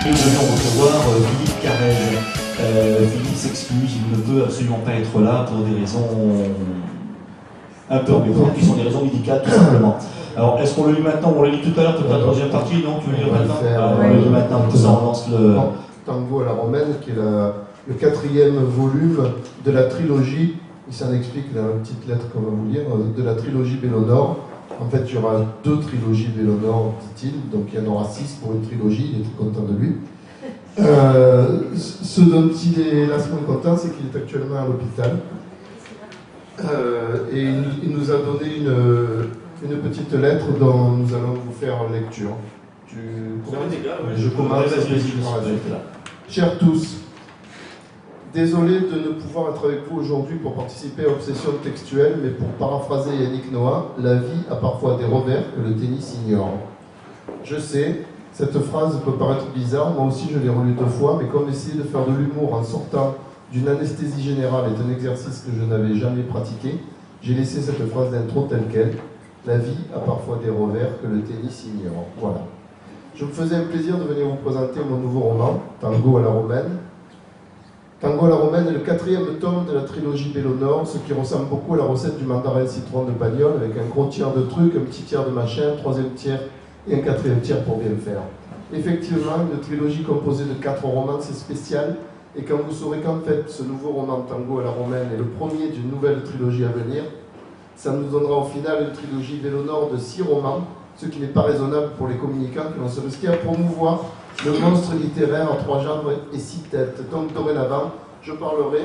nous devions recevoir Philippe Carrez. Philippe s'excuse, il ne peut absolument pas être là pour des raisons un peu embêtantes, qui sont des raisons médicales tout simplement. Alors, est-ce qu'on le lit maintenant? On le lit tout à l'heure, peut-être la troisième partie, non? Tu veux le lire maintenant? On le lit maintenant, comme ça on lance le... Tango à la romaine, qui est le 4e volume de la trilogie, il s'en explique dans une petite lettre qu'on va vous lire, de la trilogie Bellonor. En fait, il y aura 2 trilogies Bellonor, dit-il, donc il y en aura 6 pour une trilogie, il est tout content de lui. Ce dont il est là moins content, c'est qu'il est actuellement à l'hôpital. Et il nous a donné une petite lettre dont nous allons vous faire lecture. Je commence. Chers tous, désolé de ne pouvoir être avec vous aujourd'hui pour participer à Obsession textuelle, mais pour paraphraser Yannick Noah, la vie a parfois des revers que le tennis ignore. Je sais, cette phrase peut paraître bizarre, moi aussi je l'ai relue 2 fois, mais comme essayer de faire de l'humour en sortant d'une anesthésie générale est un exercice que je n'avais jamais pratiqué, j'ai laissé cette phrase d'intro telle qu'elle. La vie a parfois des revers que le tennis ignore. Voilà. Je me faisais un plaisir de venir vous présenter mon nouveau roman, Tango à la romaine. Tango à la romaine est le 4e tome de la trilogie Bellonor, ce qui ressemble beaucoup à la recette du mandarin citron de Pagnol, avec un gros tiers de trucs, un petit tiers de machin, un 3e tiers et un 4e tiers pour bien le faire. Effectivement, une trilogie composée de 4 romans, c'est spécial, et quand vous saurez qu'en fait, ce nouveau roman Tango à la romaine est le premier d'une nouvelle trilogie à venir, ça nous donnera au final une trilogie Bellonor de 6 romans, ce qui n'est pas raisonnable pour les communicants qui vont se risquer à promouvoir le monstre littéraire à 3 jambes et 6 têtes. Donc dorénavant, je parlerai,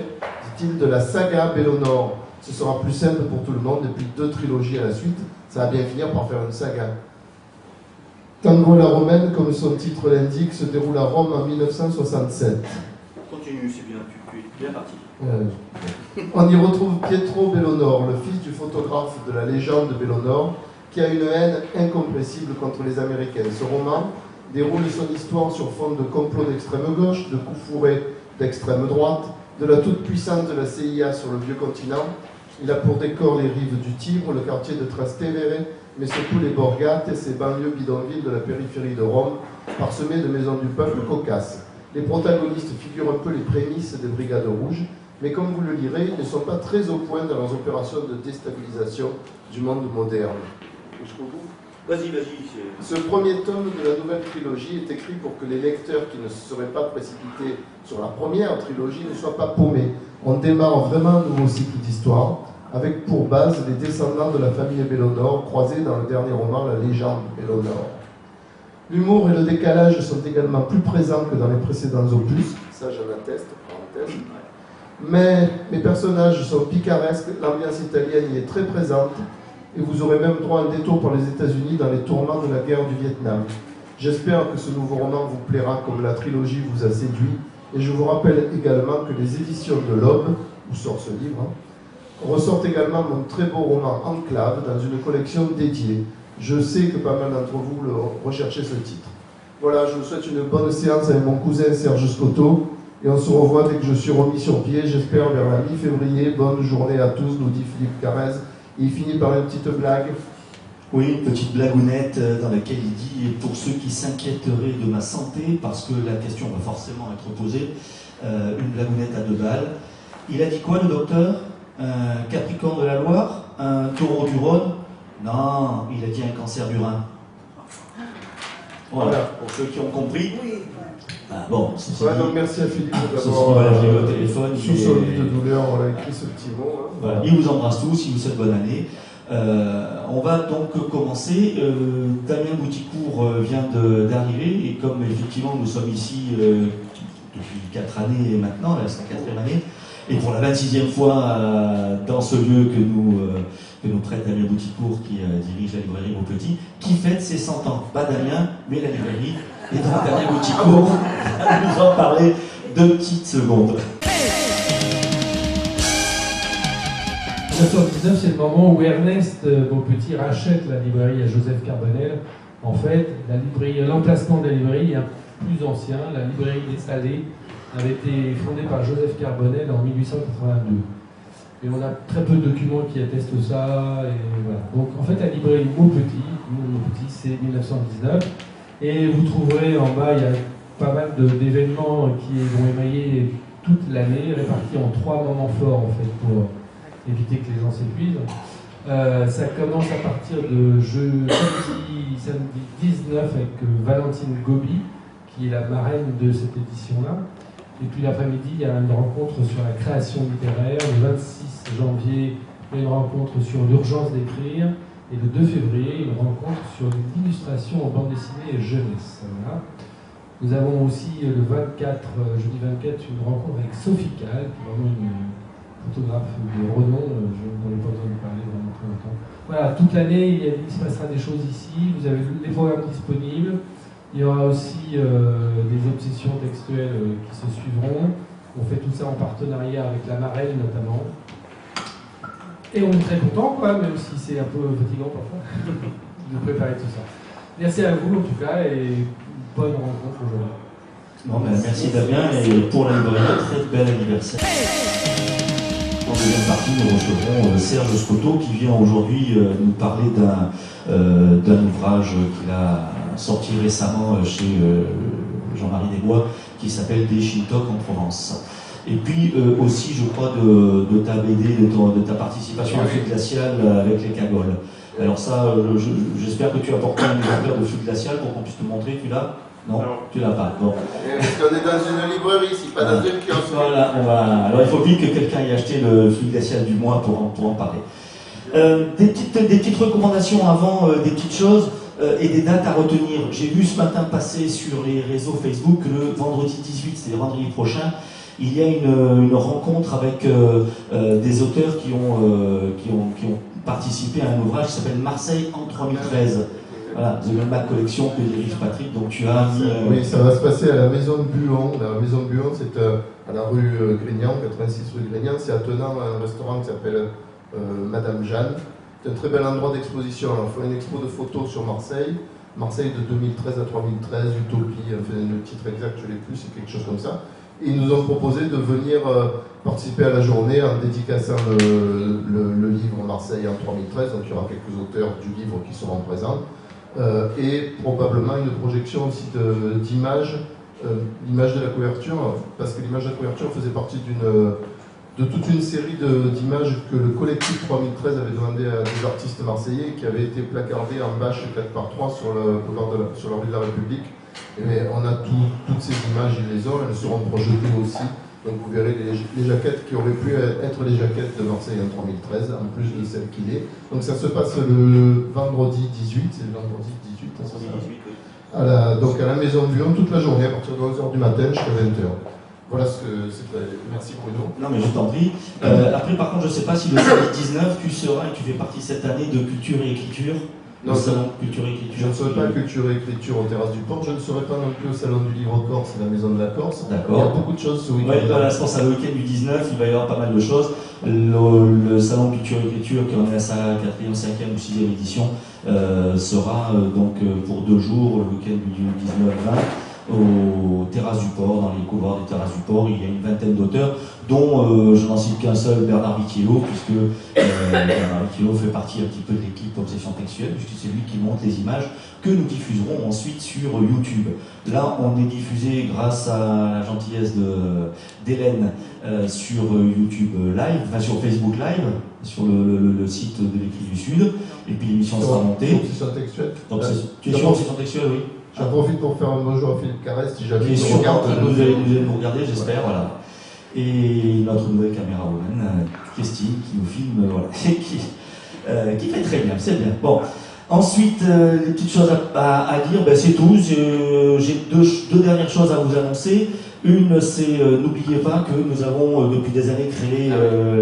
dit-il, de la saga Bellonor. Ce sera plus simple pour tout le monde, et puis 2 trilogies à la suite, ça va bien finir par faire une saga. Tango à la romaine, comme son titre l'indique, se déroule à Rome en 1967. Continue, c'est bien, tu es bien parti. On y retrouve Pietro Bellonor, le fils du photographe de la légende de Bellonor, qui a une haine incompressible contre les Américains. Ce roman déroule son histoire sur fond de complot d'extrême gauche, de coups fourrés d'extrême droite, de la toute-puissance de la CIA sur le vieux continent. Il a pour décor les rives du Tibre, le quartier de Trastevere, mais surtout les Borgate et ces banlieues bidonvilles de la périphérie de Rome, parsemées de maisons du peuple cocasses. Les protagonistes figurent un peu les prémices des Brigades Rouges, mais comme vous le lirez, ils ne sont pas très au point dans leurs opérations de déstabilisation du monde moderne. Jusqu'au bout. Vas-y. Ce premier tome de la nouvelle trilogie est écrit pour que les lecteurs qui ne se seraient pas précipités sur la première trilogie ne soient pas paumés. On démarre vraiment un nouveau cycle d'histoire, avec pour base les descendants de la famille Bellonor, croisés dans le dernier roman, La légende Bellonor. L'humour et le décalage sont également plus présents que dans les précédents opus, ça j'en atteste, parenthèse. Mais mes personnages sont picaresques, l'ambiance italienne y est très présente, et vous aurez même droit à un détour par les États-Unis dans les tourments de la guerre du Vietnam. J'espère que ce nouveau roman vous plaira comme la trilogie vous a séduit, et je vous rappelle également que les éditions de l'Aube, où sort ce livre, ressortent également mon très beau roman Enclave dans une collection dédiée. Je sais que pas mal d'entre vous le recherchez ce titre. Voilà, je vous souhaite une bonne séance avec mon cousin Serge Scotto, et on se revoit dès que je suis remis sur pied, j'espère vers la mi-février. Bonne journée à tous, nous dit Philippe Carrez. Il finit par une petite blague. Oui, une petite blagounette dans laquelle il dit, et pour ceux qui s'inquiéteraient de ma santé, parce que la question va forcément être posée, une blagounette à 2 balles. Il a dit quoi, le docteur? Un Capricorne de la Loire? Un Taureau du Rhône? Non, il a dit un cancer du rein. Voilà, pour ceux qui ont compris. Ah, bon, ouais, donc merci à Philippe d'avoir au téléphone. Sous son lit de douleur, on a écrit ce petit mot. Hein. Voilà. Il vous embrasse tous, il vous souhaite bonne année. On va donc commencer. Damien Bouticourt vient d'arriver, et comme effectivement nous sommes ici depuis 4 années maintenant, c'est la 4e année, et pour la 26e fois dans ce lieu que nous prête Damien Bouticourt, qui dirige la librairie Maupetit, qui fête ses 100 ans. Pas Damien, mais la librairie. Et donc Damien Bouticourt va nous en parler 2 petites secondes. 1979, c'est le moment où Ernest Maupetit rachète la librairie à Joseph Carbonel. En fait, l'emplacement de la librairie est plus ancien. La librairie des Salés avait été fondée par Joseph Carbonel en 1882. Et on a très peu de documents qui attestent ça. Et voilà. Donc en fait, la librairie Maupetit, c'est 1919. Et vous trouverez en bas, il y a pas mal d'événements qui vont émailler toute l'année, répartis en 3 moments forts en fait pour éviter que les gens s'épuisent. Ça commence à partir de samedi 19 avec Valentine Gobi, qui est la marraine de cette édition-là. Et puis l'après-midi, il y a une rencontre sur la création littéraire. Le 26 janvier, il y a une rencontre sur l'urgence d'écrire. Et le 2 février, une rencontre sur l'illustration en bande dessinée et jeunesse. Voilà. Nous avons aussi le 24, jeudi 24, une rencontre avec Sophie Calle, qui est vraiment une photographe de renom. Je n'en ai pas besoin de parler vraiment très longtemps. Voilà, toute l'année, il se passera des choses ici. Vous avez les programmes disponibles. Il y aura aussi des obsessions textuelles qui se suivront. On fait tout ça en partenariat avec la Marelle notamment. Et on est très content, quoi, même si c'est un peu fatigant parfois, de préparer tout ça. Merci à vous en tout cas et bonne rencontre aujourd'hui. Bon, merci Damien et pour la librairie, très bel anniversaire. En deuxième partie, nous recevrons Serge Scotto qui vient aujourd'hui nous parler d'un ouvrage qu'il a sorti récemment chez Jean-Marie Desbois qui s'appelle Des Shintok en Provence. Et puis aussi, je crois, de ta BD, de ta participation à Flux Glacial avec les cagoles. Alors ça, j'espère que tu as apporté un exemplaire de Flux Glacial pour qu'on puisse te montrer. Tu l'as? Non, tu l'as pas. Bon. Parce qu'on est dans une librairie, c'est pas dans une kiosque. Voilà, alors il faut vite que quelqu'un ait acheté le Flux Glacial du mois pour en parler. Des petites recommandations avant, des petites choses et des dates à retenir. J'ai vu ce matin passer sur les réseaux Facebook que le vendredi 18, c'est le vendredi prochain, il y a une rencontre avec des auteurs qui ont participé à un ouvrage qui s'appelle Marseille en 3013. Voilà, The Gunback Collection que dirige Patrick, donc tu as mis... Oui, ça va se passer à la Maison de Buon. La Maison de Buon, c'est à la rue Grignan, 86 rue Grignan. C'est attenant à un restaurant qui s'appelle Madame Jeanne. C'est un très bel endroit d'exposition. Alors, on fait une expo de photos sur Marseille. Marseille de 2013 à 2013, Utopie, enfin, le titre exact, je ne l'ai plus, c'est quelque chose comme ça. Et ils nous ont proposé de venir participer à la journée en dédicaçant le livre Marseille en 3013. Donc il y aura quelques auteurs du livre qui seront présents. Et probablement une projection aussi d'images, l'image de la couverture, parce que l'image de la couverture faisait partie de toute une série d'images que le collectif 3013 avait demandé à des artistes marseillais qui avaient été placardés en bâche 4x3 sur la rue de la République. Et on a toutes ces images, ils les ont, elles seront projetées aussi. Donc vous verrez les jaquettes qui auraient pu être les jaquettes de Marseille en 3013, en plus de celles qu'il est. Donc ça se passe le vendredi 18, c'est le vendredi 18, ça donc à la Maison de Lyon, toute la journée, à partir de 11h du matin jusqu'à 20h. Voilà ce que c'était. Merci Bruno. Non mais je t'en prie. Après par contre je ne sais pas si le samedi 19 tu seras et tu fais partie cette année de Culture et Écriture. Non, salon Culture et Écriture. Je ne serai pas Culture et Écriture aux Terrasses du Port, je ne serai pas non plus au Salon du Livre Corse et la Maison de la Corse. D'accord. Il y a beaucoup de choses ce week-end. Oui, voilà, je pense à le week-end du 19, il va y avoir pas mal de choses. Le Salon Culture et Écriture, qui en est à sa 4e, 5e ou 6e édition, sera donc pour 2 jours, le week-end du 19-20. Aux Terrasses du Port, dans les couloirs des Terrasses du Port, il y a une vingtaine d'auteurs, dont je n'en cite qu'un seul, Bernard Vitiello, puisque Bernard Vitiello fait partie un petit peu de l'équipe Obsession Textuelle, puisque c'est lui qui monte les images que nous diffuserons ensuite sur YouTube. Là, on est diffusé grâce à la gentillesse d'Hélène sur YouTube Live, enfin sur Facebook Live, sur le site de l'Écrit du Sud, et puis l'émission sera montée. Obsession Textuelle. Donc, tu es sur Obsession Textuelle, oui. J'en profite pour faire un bonjour à Philippe Carrès, si jamais il nous regarde. Vous allez nous regarder, j'espère, voilà. Et notre nouvelle camérawoman, Christine, qui nous filme, voilà, qui fait très bien, c'est bien. Bon, ensuite, les petites choses à dire, ben, c'est tout. J'ai deux dernières choses à vous annoncer. Une, c'est n'oubliez pas que nous avons depuis des années créé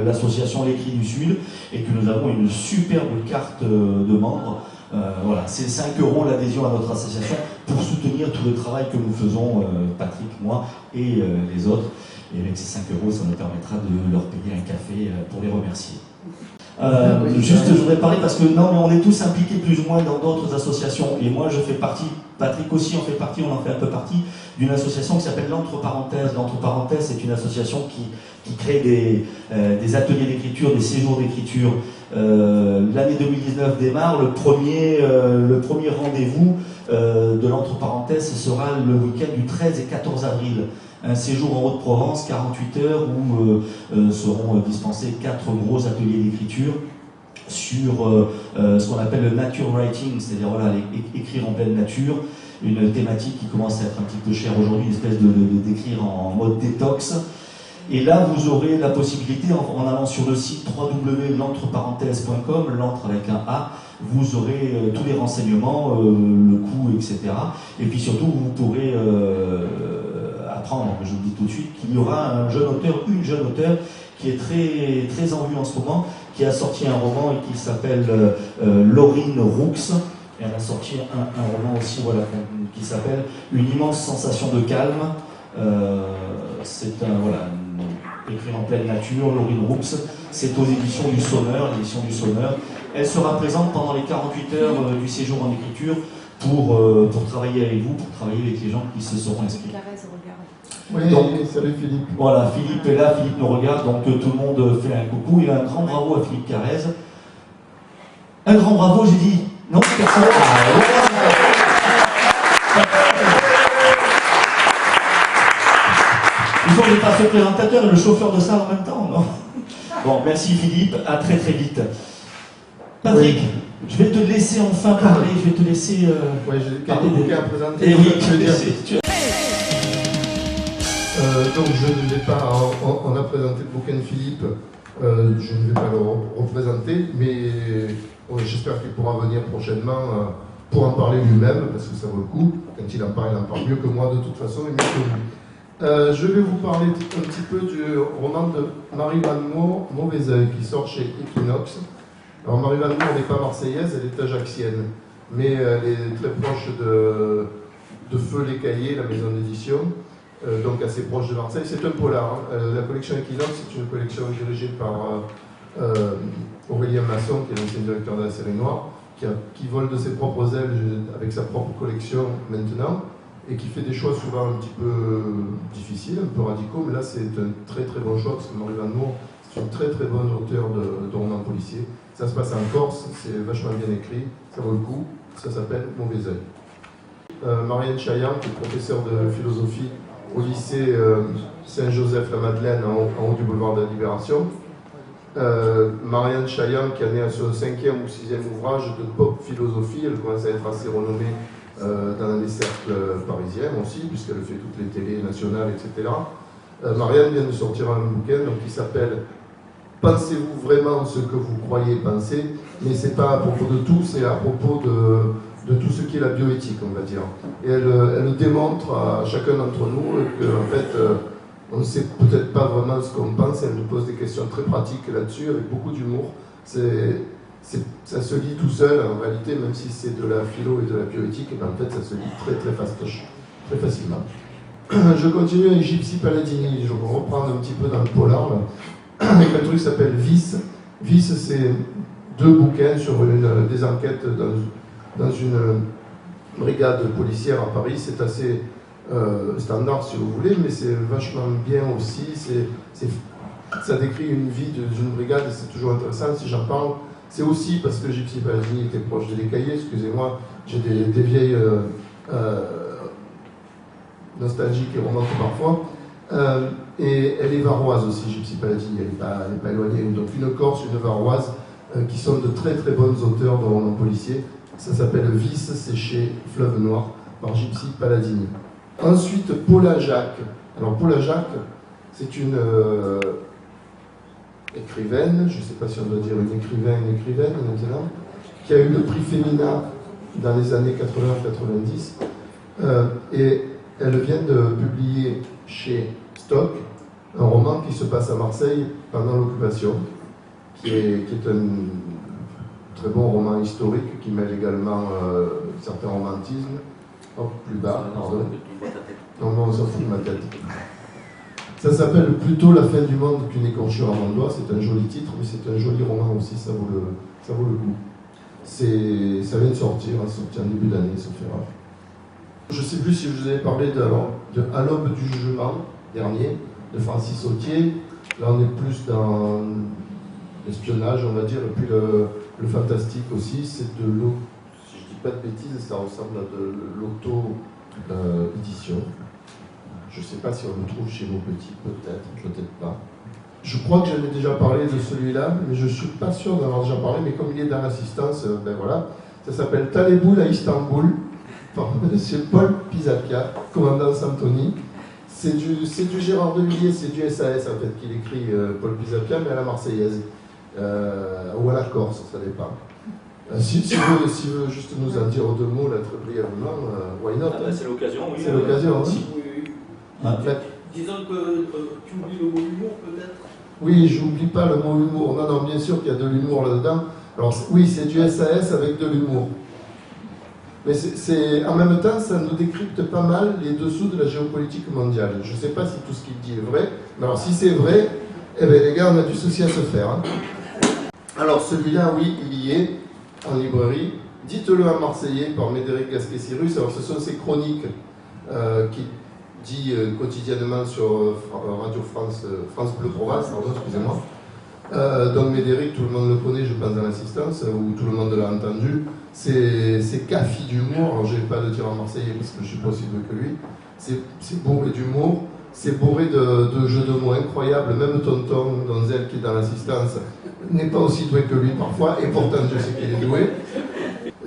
l'association L'Écrit du Sud et que nous avons une superbe carte de membres. Voilà, c'est 5 € l'adhésion à notre association pour soutenir tout le travail que nous faisons, Patrick, moi et les autres. Et avec ces 5 €, ça nous permettra de leur payer un café pour les remercier. Juste, je voudrais parler parce que non, mais on est tous impliqués plus ou moins dans d'autres associations. Et moi, je fais partie, Patrick aussi en fait partie, on en fait un peu partie, d'une association qui s'appelle l'Entre Parenthèses. L'Entre Parenthèses, c'est une association qui crée des ateliers d'écriture, des séjours d'écriture L'année 2019 démarre, le premier rendez-vous de l'entre-parenthèse sera le week-end du 13 et 14 avril. Un séjour en Haute-Provence, 48 heures, où seront dispensés 4 gros ateliers d'écriture sur ce qu'on appelle le nature writing, c'est-à-dire voilà, écrire en pleine nature, une thématique qui commence à être un petit peu chère aujourd'hui, une espèce d'écrire en mode détox. Et là, vous aurez la possibilité, en allant sur le site www.l'entreparenthèse.com, l'entre avec un A, vous aurez tous les renseignements, le coût, etc. Et puis surtout, vous pourrez apprendre, je vous le dis tout de suite, qu'il y aura un jeune auteur, une jeune auteure, qui est très, très en vue en ce moment, qui a sorti un roman et qui s'appelle Laurine Roux. Et elle a sorti un roman aussi, voilà, qui s'appelle Une immense sensation de calme. C'est voilà, écrit en pleine nature, Laurine Roux. C'est aux éditions du Sonneur, l'édition du Sonneur. Elle sera présente pendant les 48 heures du séjour en écriture pour travailler avec vous, pour travailler avec les gens qui se seront inscrits. Oui, donc, salut Philippe. Voilà, Philippe est là, Philippe nous regarde, donc tout le monde fait un coucou. Il a un grand bravo à Philippe Carrez. Un grand bravo, j'ai dit. Non, personne. Il faut que je fasse le présentateur et le chauffeur de salle en même temps, non? Bon, merci Philippe, à très très vite. Patrick, oui. Je vais te laisser enfin parler, je vais te laisser... Oui, j'ai quelques bouquins à présenter. Et oui, donc je ne vais pas, on a présenté le bouquin de Philippe, je ne vais pas le représenter, mais j'espère qu'il pourra venir prochainement pour en parler lui-même, parce que ça vaut le coup. Quand il en parle mieux que moi de toute façon, et mieux que lui. Je vais vous parler un petit peu du roman de Marie-Van Moore, Mauvais Oeil, qui sort chez Equinox. Alors Marie-Van Moore n'est pas marseillaise, elle est ajaxienne, mais elle est très proche de Feu les Cahiers, la maison d'édition. Donc assez proche de Marseille. C'est un polar. Hein. La collection Equinox, c'est une collection dirigée par Aurélien Masson, qui est l'ancien directeur de la série Noire, qui vole de ses propres ailes avec sa propre collection maintenant, et qui fait des choix souvent un petit peu difficiles, un peu radicaux, mais là c'est un très très bon choix, parce que Marie-Van Moore, c'est une très très bonne auteure de romans policiers. Ça se passe en Corse, c'est vachement bien écrit, ça vaut le coup, ça s'appelle Mauvais Oeil. Marianne Chaillan, qui est professeure de philosophie au lycée Saint-Joseph-la-Madeleine en haut du boulevard de la Libération. Marianne Chaillan, qui en est à son 5e ou 6e ouvrage de pop philosophie, elle commence à être assez renommée dans les cercles parisiens aussi, puisqu'elle fait toutes les télés nationales, etc. Marianne vient de sortir un bouquin donc, qui s'appelle « Pensez-vous vraiment ce que vous croyez penser ?» Mais c'est pas à propos de tout, c'est à propos de tout ce qui est la bioéthique, on va dire. Et elle démontre à chacun d'entre nous qu'en fait, on ne sait peut-être pas vraiment ce qu'on pense, elle nous pose des questions très pratiques là-dessus, avec beaucoup d'humour. Ça se lit tout seul, en réalité, même si c'est de la philo et de la bioéthique, et bien en fait, ça se lit très facilement. Je continue avec Gypsy Paladini, je vais reprendre un petit peu dans le polar, là, avec un truc qui s'appelle Vice. Vice, c'est 2 bouquins sur des enquêtes dans une brigade policière à Paris. C'est assez standard si vous voulez, mais c'est vachement bien aussi. Ça décrit une vie d'une brigade et c'est toujours intéressant. Si j'en parle, c'est aussi parce que Gypsy Paladini était proche des cahiers, excusez-moi, j'ai des vieilles nostalgiques qui remontent parfois. Et elle est varoise aussi, Gypsy Paladini, elle n'est pas éloignée. Donc une Corse, une varoise, qui sont de très très bonnes auteurs de romans policiers. Ça s'appelle Vice, c'est chez Fleuve Noir, par Gypsy Paladini. Ensuite, Paula Jacques. Alors Paula Jacques, c'est une écrivaine, je ne sais pas si on doit dire une écrivaine maintenant, qui a eu le prix Femina dans les années 80-90. Et elle vient de publier chez Stock un roman qui se passe à Marseille pendant l'occupation, qui est un très bon roman historique qui mêle également certains romantismes. Hop, plus bas, pardon. Non, on s'en fout de ma tête. Ça s'appelle plutôt La fin du monde qu'une écorchure à mon doigt. C'est un joli titre, mais c'est un joli roman aussi, ça vaut le coup. Ça vient de sortir, en début d'année, sauf erreur. Je ne sais plus si je vous avais parlé de À l'aube du jugement, dernier, de Francis Autier. Là, on est plus dans l'espionnage, on va dire, et puis le fantastique aussi, c'est de l'eau. Si je dis pas de bêtises, ça ressemble à de l'auto-édition. Je ne sais pas si on le trouve chez nos petits, peut-être pas. Je crois que j'en ai déjà parlé de celui-là, mais je ne suis pas sûr d'en avoir déjà parlé, mais comme il est dans l'assistance, ben voilà. Ça s'appelle Taleboul à Istanbul, par M. Paul Pisapia, commandant Santoni. C'est du Gérard de Villiers, c'est du SAS en fait qu'il écrit Paul Pisapia, mais à la Marseillaise, ou à la Corse, ça dépend. S'il veut juste nous en dire deux mots là très brièvement, why not? C'est l'occasion, oui. C'est l'occasion, hein. Disons que tu oublies le mot humour peut-être. Oui, j'oublie pas le mot humour. Non, bien sûr qu'il y a de l'humour là-dedans. Alors oui, c'est du SAS avec de l'humour. Mais en même temps, ça nous décrypte pas mal les dessous de la géopolitique mondiale. Je ne sais pas si tout ce qu'il dit est vrai, mais alors si c'est vrai, eh bien les gars, on a du souci à se faire. Hein. Alors celui-là, oui, il y est, en librairie. Dites-le en marseillais par Médéric Gasquet-Cyrus. Alors ce sont ces chroniques qui dit quotidiennement sur Radio France, France Bleu Provence, pardon, excusez-moi. Donc Médéric, tout le monde le connaît, je pense, dans l'assistance, ou tout le monde l'a entendu. C'est café d'humour, alors je ne vais pas le dire en marseillais parce que je ne suis pas aussi doué que lui. C'est bourré d'humour, c'est bourré de jeux de mots incroyables. Même Tonton Donzel, qui est dans l'assistance, n'est pas aussi doué que lui parfois, et pourtant je sais qu'il est doué.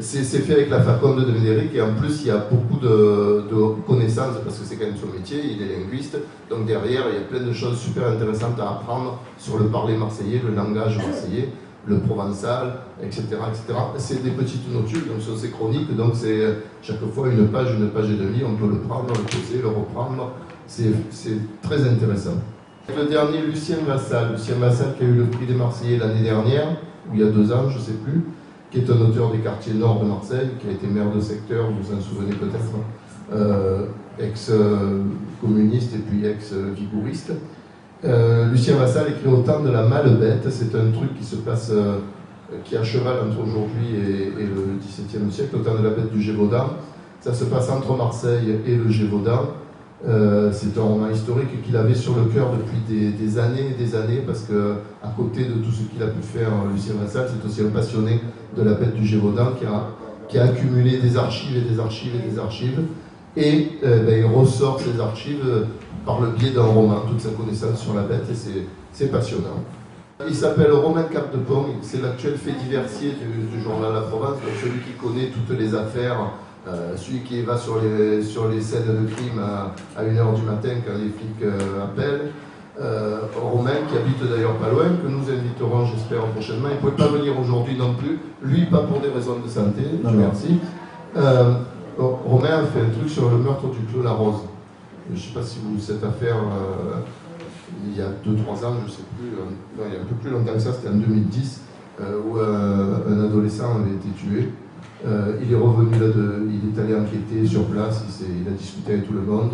C'est fait avec la faconde de Médéric, et en plus il y a beaucoup de connaissances, parce que c'est quand même son métier, il est linguiste, donc derrière il y a plein de choses super intéressantes à apprendre sur le parler marseillais, le langage marseillais, le provençal, etc. etc. C'est des petites notules, donc ce sont ces chroniques, donc c'est chaque fois une page et demie, on peut le prendre, le poser, le reprendre, c'est très intéressant. Le dernier, Lucien Vassal qui a eu le prix des Marseillais l'année dernière, ou il y a 2 ans, je ne sais plus, qui est un auteur des quartiers nord de Marseille, qui a été maire de secteur, vous vous en souvenez peut-être, ex-communiste et puis ex-vigouriste. Lucien Vassal écrit Au temps de la Malbête, c'est un truc qui se passe, qui est à cheval entre aujourd'hui et le XVIIe siècle, Au temps de la bête du Gévaudan. Ça se passe entre Marseille et le Gévaudan. C'est un roman historique qu'il avait sur le cœur depuis des années et des années, parce que à côté de tout ce qu'il a pu faire, Lucien Vassal, c'est aussi un passionné de la bête du Gévaudan qui a accumulé des archives et des archives et des archives, et il ressort ces archives par le biais d'un roman, toute sa connaissance sur la bête, et c'est passionnant. Il s'appelle Romain Capdepont, c'est l'actuel fait diversier du journal La Provence, donc celui qui connaît toutes les affaires. Celui qui va sur les scènes de crime à 1h du matin quand les flics appellent. Romain, qui habite d'ailleurs pas loin, que nous inviterons, j'espère, prochainement. Il ne pouvait pas venir aujourd'hui non plus, lui pas pour des raisons de santé, merci. Romain a fait un truc sur le meurtre du Clos La Rose. Je ne sais pas si vous, cette affaire, il y a 2-3 ans, je ne sais plus, non, il y a un peu plus longtemps que ça, c'était en 2010, où un adolescent avait été tué. Il est revenu là, il est allé enquêter sur place, il a discuté avec tout le monde.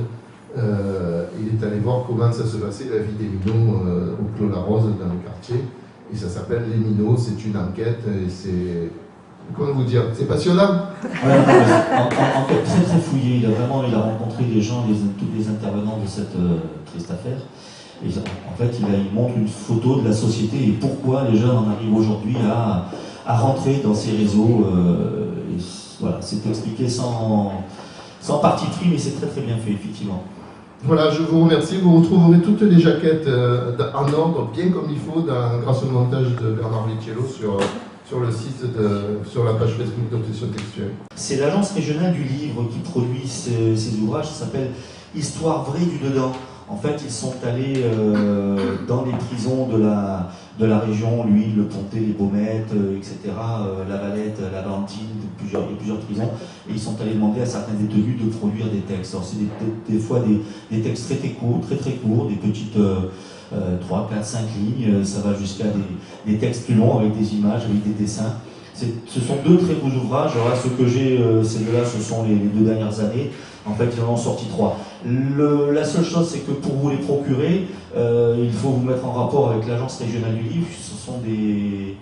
Il est allé voir comment ça se passait la vie des minots au Clos La Rose dans le quartier. Et ça s'appelle Les Minots, c'est une enquête et c'est... Comment vous dire? C'est passionnant. Ouais, enquête très très fouillée. Il a rencontré les gens, tous les intervenants de cette triste affaire. Et en fait, il montre une photo de la société et pourquoi les jeunes en arrivent aujourd'hui à rentrer dans ces réseaux. Voilà, c'est expliqué sans parti pris, mais c'est très très bien fait, effectivement. Voilà, je vous remercie. Vous retrouverez toutes les jaquettes en ordre, bien comme il faut, grâce au montage de Bernard Vitiello sur le site, sur la page Facebook d'Obsession Textuelle. C'est l'agence régionale du livre qui produit ces ouvrages, ça s'appelle Histoire vraie du dedans. En fait, ils sont allés dans les prisons de la région, l'Huile, le Pontet, les Baumettes, etc., la Valette, la Valentine, il y a plusieurs prisons, et ils sont allés demander à certains détenus de produire des textes. Alors c'est des fois des textes très très courts, des petites 3, 4, 5 lignes, ça va jusqu'à des textes plus longs avec des images, avec des dessins. Ce sont 2 très beaux ouvrages. Alors là, ce que j'ai, celles-là, ce sont les 2 dernières années. En fait, ils en ont sorti 3. La seule chose, c'est que pour vous les procurer, il faut vous mettre en rapport avec l'agence régionale du livre. Ce sont des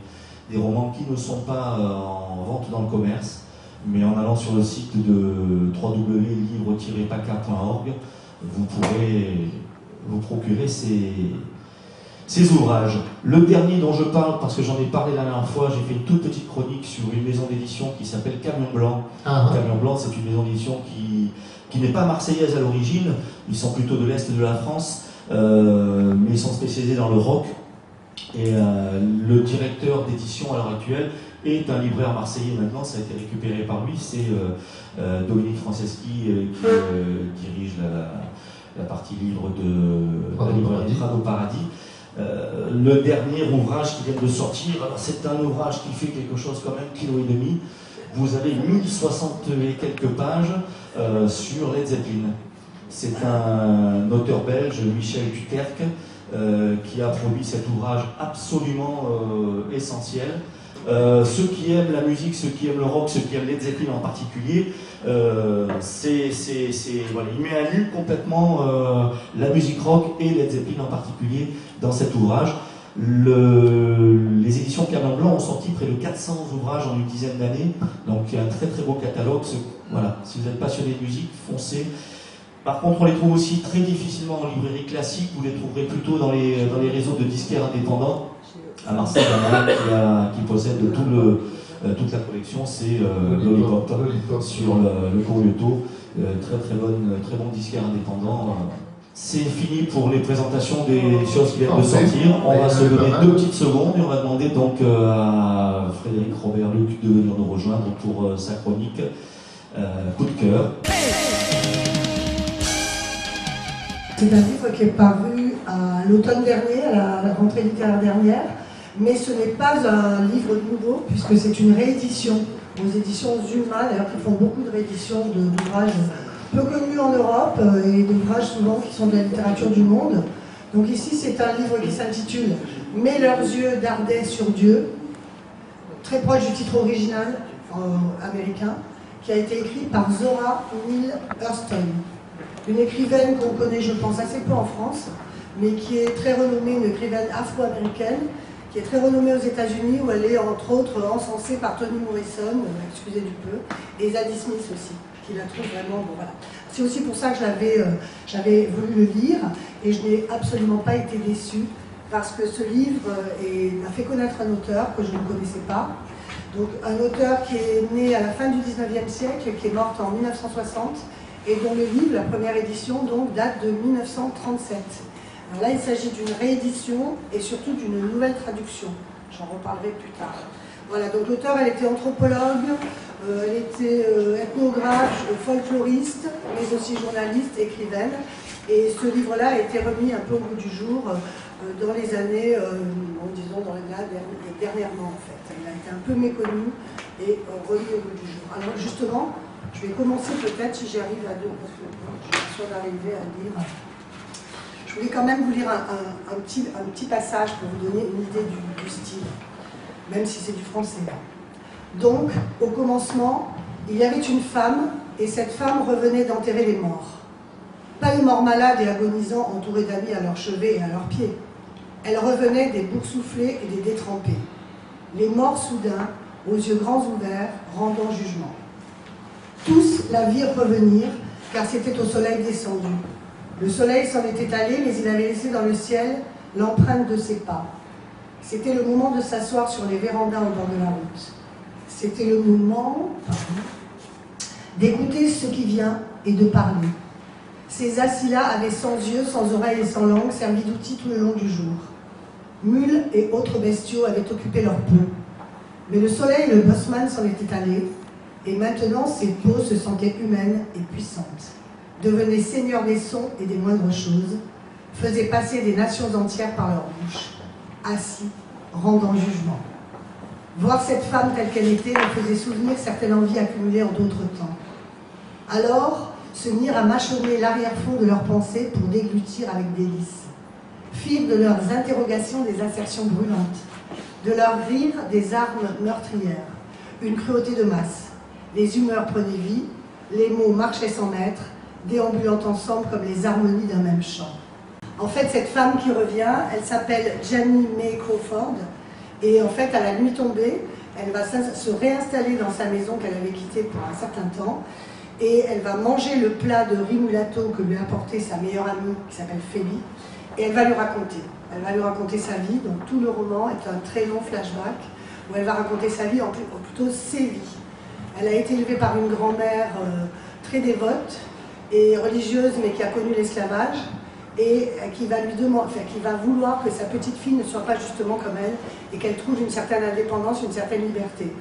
romans qui ne sont pas en vente dans le commerce, mais en allant sur le site de www.livre-paca.org, vous pourrez vous procurer ces Ces ouvrages. Le dernier dont je parle, parce que j'en ai parlé la dernière fois, j'ai fait une toute petite chronique sur une maison d'édition qui s'appelle Camion Blanc. Camion Blanc, c'est une maison d'édition qui n'est pas marseillaise à l'origine, ils sont plutôt de l'Est de la France, mais ils sont spécialisés dans le rock. Et le directeur d'édition à l'heure actuelle est un libraire marseillais maintenant, ça a été récupéré par lui, c'est Dominique Franceschi qui dirige la partie livre de la librairie Trado Paradis. Le dernier ouvrage qui vient de sortir, alors c'est un ouvrage qui fait quelque chose comme 1,5 kg. Vous avez 1060 et quelques pages sur Led Zeppelin. C'est un auteur belge, Michel Duterque, qui a produit cet ouvrage absolument essentiel. Ceux qui aiment la musique, ceux qui aiment le rock, ceux qui aiment Led Zeppelin en particulier, voilà, il met à nu complètement la musique rock et Led Zeppelin en particulier dans cet ouvrage. Les éditions Camion Blanc ont sorti près de 400 ouvrages en une dizaine d'années, donc il y a un très très beau catalogue. Voilà, si vous êtes passionné de musique, foncez. Par contre, on les trouve aussi très difficilement en librairie classique, vous les trouverez plutôt dans les réseaux de disquaires indépendants. À Marseille, qui possède toute la collection, c'est Lollipop sur le Corioto. Très bon disquaire indépendant. C'est fini pour les présentations des choses qui viennent de sortir. On va se donner 2 petites secondes et on va demander donc à Frédéric Robert-Luc de venir nous rejoindre pour sa chronique Coup de cœur. C'est un livre qui est paru à l'automne dernier, à la rentrée littéraire dernière, mais ce n'est pas un livre nouveau puisque c'est une réédition aux éditions Zuma, d'ailleurs qui font beaucoup de rééditions d'ouvrages peu connus en Europe et d'ouvrages souvent qui sont de la littérature du monde. Donc ici c'est un livre qui s'intitule « Mets leurs yeux d'Ardais sur Dieu », très proche du titre original américain, qui a été écrit par Zora Neale Hurston. Une écrivaine qu'on connaît, je pense, assez peu en France, mais qui est très renommée, une écrivaine afro-américaine, qui est très renommée aux États-Unis, où elle est entre autres encensée par Toni Morrison, excusez du peu, et Zadie Smith aussi, qui la trouve vraiment, bon voilà. C'est aussi pour ça que j'avais voulu le lire, et je n'ai absolument pas été déçue, parce que ce livre m'a fait connaître un auteur que je ne connaissais pas, donc un auteur qui est né à la fin du 19e siècle, qui est mort en 1960, et dont le livre, la première édition, donc, date de 1937. Alors là, il s'agit d'une réédition et surtout d'une nouvelle traduction. J'en reparlerai plus tard. Voilà, donc l'auteur, elle était anthropologue, elle était ethnographe, folkloriste, mais aussi journaliste, écrivaine. Et ce livre-là a été remis un peu au goût du jour dans les années, disons, dernièrement en fait. Il a été un peu méconnu et remis au goût du jour. Alors justement, je vais commencer peut-être, si j'y arrive à deux, parce que je suis sûre d'arriver à lire. Je voulais quand même vous lire un petit passage pour vous donner une idée du style, même si c'est du français. Donc, au commencement, il y avait une femme, et cette femme revenait d'enterrer les morts. Pas les morts malades et agonisants entourés d'amis à leur chevet et à leurs pieds. Elle revenait des boursouflés et des détrempés. Les morts soudains, aux yeux grands ouverts, rendant jugement. Tous la virent revenir, car c'était au soleil descendu. Le soleil s'en était allé, mais il avait laissé dans le ciel l'empreinte de ses pas. C'était le moment de s'asseoir sur les vérandas au bord de la route. C'était le moment d'écouter ce qui vient et de parler. Ces assis-là avaient sans yeux, sans oreilles et sans langue, servi d'outils tout le long du jour. Mules et autres bestiaux avaient occupé leur peau. Mais le soleil et le bosseman s'en étaient allés, et maintenant ces peaux se sentaient humaines et puissantes, devenaient seigneurs des sons et des moindres choses, faisaient passer des nations entières par leur bouche, assis, rendant jugement. Voir cette femme telle qu'elle était me faisait souvenir certaines envies accumulées en d'autres temps. Alors, se mirent à mâchonner l'arrière-fond de leurs pensées pour déglutir avec délice. Firent de leurs interrogations des assertions brûlantes, de leurs rires des armes meurtrières, une cruauté de masse. Les humeurs prenaient vie, les mots marchaient sans maître, déambulant ensemble comme les harmonies d'un même chant. En fait, cette femme qui revient, elle s'appelle Janie May Crawford, et en fait, à la nuit tombée, elle va se réinstaller dans sa maison qu'elle avait quittée pour un certain temps, et elle va manger le plat de riz mulatto que lui a apporté sa meilleure amie, qui s'appelle Feli, et elle va lui raconter. Elle va lui raconter sa vie, donc tout le roman est un très long flashback où elle va raconter sa vie, ou plutôt ses vies. Elle a été élevée par une grand-mère très dévote et religieuse, mais qui a connu l'esclavage, et qui va lui demander, enfin, qui va vouloir que sa petite fille ne soit pas justement comme elle, et qu'elle trouve une certaine indépendance, une certaine liberté.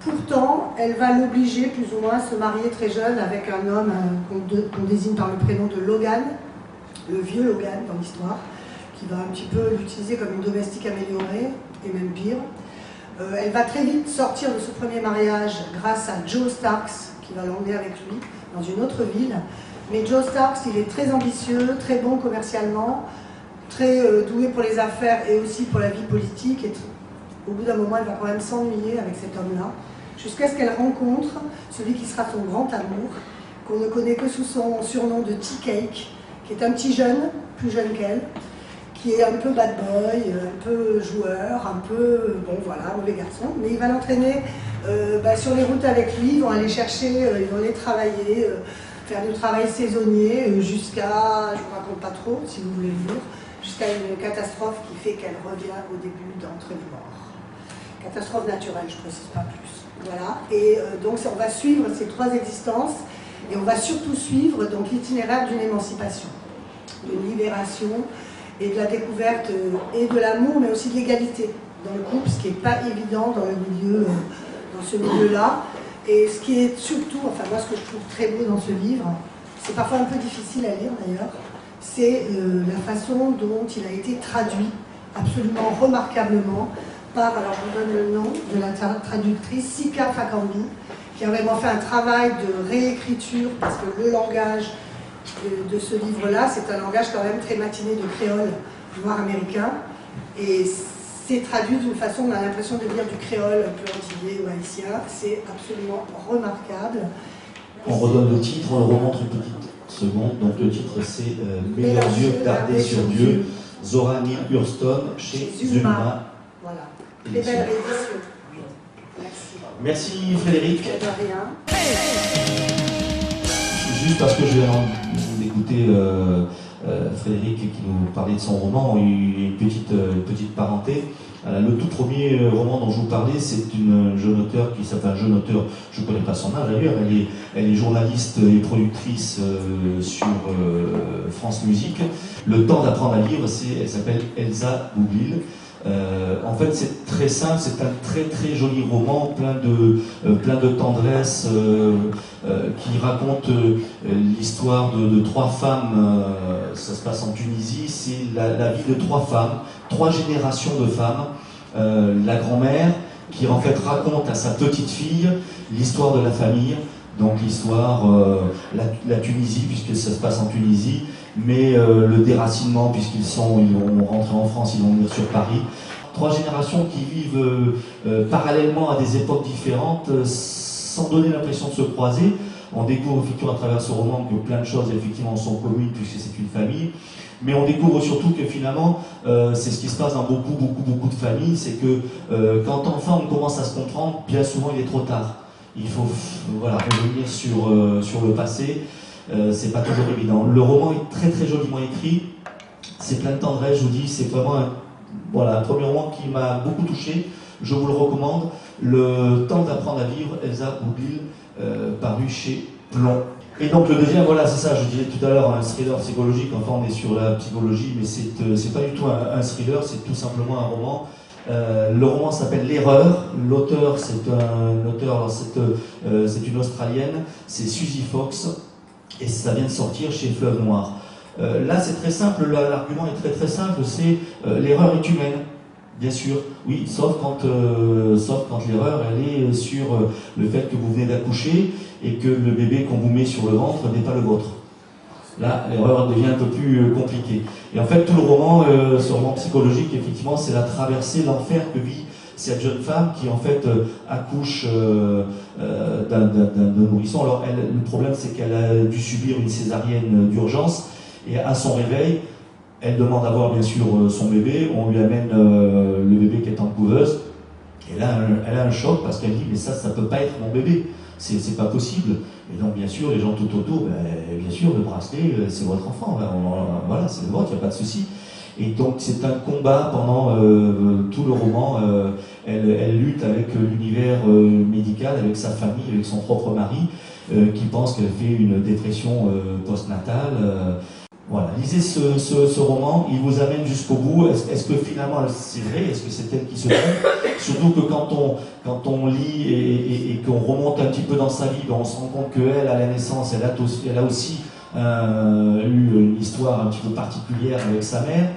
Pourtant, elle va l'obliger plus ou moins à se marier très jeune avec un homme qu'on désigne par le prénom de Logan, le vieux Logan dans l'histoire, qui va un petit peu l'utiliser comme une domestique améliorée, et même pire. Elle va très vite sortir de ce premier mariage grâce à Joe Starks, qui va l'emmener avec lui dans une autre ville. Mais Joe Starks, il est très ambitieux, très bon commercialement, très doué pour les affaires et aussi pour la vie politique. Et au bout d'un moment, elle va quand même s'ennuyer avec cet homme-là, jusqu'à ce qu'elle rencontre celui qui sera son grand amour, qu'on ne connaît que sous son surnom de Tea Cake, qui est un petit jeune, plus jeune qu'elle, qui est un peu bad boy, un peu joueur, un peu, bon voilà, mauvais garçon, mais il va l'entraîner sur les routes avec lui, ils vont aller chercher, ils vont aller travailler, faire du travail saisonnier jusqu'à, je ne vous raconte pas trop si vous voulez le lire, jusqu'à une catastrophe qui fait qu'elle revient au début d'entre les morts. Catastrophe naturelle, je ne précise pas plus. Voilà, et donc on va suivre ces trois existences, et on va surtout suivre donc l'itinéraire d'une émancipation, d'une libération, et de la découverte et de l'amour, mais aussi de l'égalité dans le couple, ce qui n'est pas évident dans le milieu, dans ce milieu-là. Et ce qui est surtout, enfin moi ce que je trouve très beau dans ce livre, c'est parfois un peu difficile à lire d'ailleurs, c'est la façon dont il a été traduit, absolument remarquablement, par, alors je vous donne le nom de la traductrice, Sika Fakambi, qui a vraiment fait un travail de réécriture, parce que le langage de ce livre-là, c'est un langage quand même très matiné de créole noir américain, et c'est traduit d'une façon, on a l'impression de lire du créole un peu antillais ou haïtien, c'est absolument remarquable. On redonne le titre, on le remontre une petite seconde, donc le titre c'est Mets leurs yeux gardés sur Dieu, Zora Neale Hurston chez Zulma. Voilà, très belle édition. Merci. Merci Frédéric. De rien. Juste parce que je viens d'écouter Frédéric qui nous parlait de son roman, une petite parenthèse. Le tout premier roman dont je vous parlais, c'est une jeune auteure qui s'appelle jeune auteure, je ne connais pas son âge d'ailleurs, elle est journaliste et productrice sur France Musique. Le temps d'apprendre à lire, elle s'appelle Elsa Boublil. En fait, c'est très simple, c'est un très très joli roman, plein de tendresse, qui raconte l'histoire de trois femmes. Ça se passe en Tunisie, c'est la vie de trois femmes, trois générations de femmes. La grand-mère qui en fait raconte à sa petite fille l'histoire de la famille, donc l'histoire, la Tunisie, puisque ça se passe en Tunisie, mais le déracinement, puisqu'ils vont rentrer en France, ils vont venir sur Paris. Trois générations qui vivent parallèlement à des époques différentes, sans donner l'impression de se croiser. On découvre effectivement à travers ce roman que plein de choses effectivement sont communes, puisque c'est une famille. Mais on découvre surtout que finalement, c'est ce qui se passe dans beaucoup de familles, c'est que quand enfant on commence à se comprendre, bien souvent il est trop tard. Il faut revenir sur le passé, c'est pas toujours évident. Le roman est très très joliment écrit, c'est plein de tendresse, je vous dis, c'est vraiment un premier roman qui m'a beaucoup touché, je vous le recommande. Le temps d'apprendre à vivre, Elsa Boublil, paru chez Plomb. Et donc le deuxième, voilà, c'est ça, je disais tout à l'heure, un thriller psychologique, enfin on est sur la psychologie, mais c'est pas du tout un thriller, c'est tout simplement un roman. Le roman s'appelle L'Erreur, l'auteur c'est une Australienne, c'est Suzy Fox, et ça vient de sortir chez Fleuve Noir. Là c'est très simple, l'argument est très très simple, c'est l'erreur est humaine. Bien sûr, oui, sauf quand l'erreur elle est sur le fait que vous venez d'accoucher et que le bébé qu'on vous met sur le ventre n'est pas le vôtre. Là, l'erreur devient un peu plus compliquée. Et en fait, tout le roman, ce roman psychologique, effectivement, c'est la traversée, l'enfer que vit cette jeune femme qui, en fait, accouche d'un nourrisson. Alors, le problème, c'est qu'elle a dû subir une césarienne d'urgence et à son réveil, elle demande à voir bien sûr son bébé, on lui amène le bébé qui est en couveuse, et là elle a un choc parce qu'elle dit mais ça peut pas être mon bébé. c'est pas possible. Et donc, bien sûr, les gens tout autour, bien sûr, le bracelet, c'est votre enfant, voilà, c'est le vôtre, il n'y a pas de souci. Et donc, c'est un combat pendant tout le roman. Elle lutte avec l'univers médical, avec sa famille, avec son propre mari, qui pense qu'elle fait une dépression postnatale. Voilà, lisez ce roman, il vous amène jusqu'au bout. Est-ce que finalement c'est vrai? Est-ce que c'est elle qui se trompe? Surtout que quand on lit et qu'on remonte un petit peu dans sa vie, on se rend compte qu'elle, à la naissance, elle a aussi eu une histoire un petit peu particulière avec sa mère.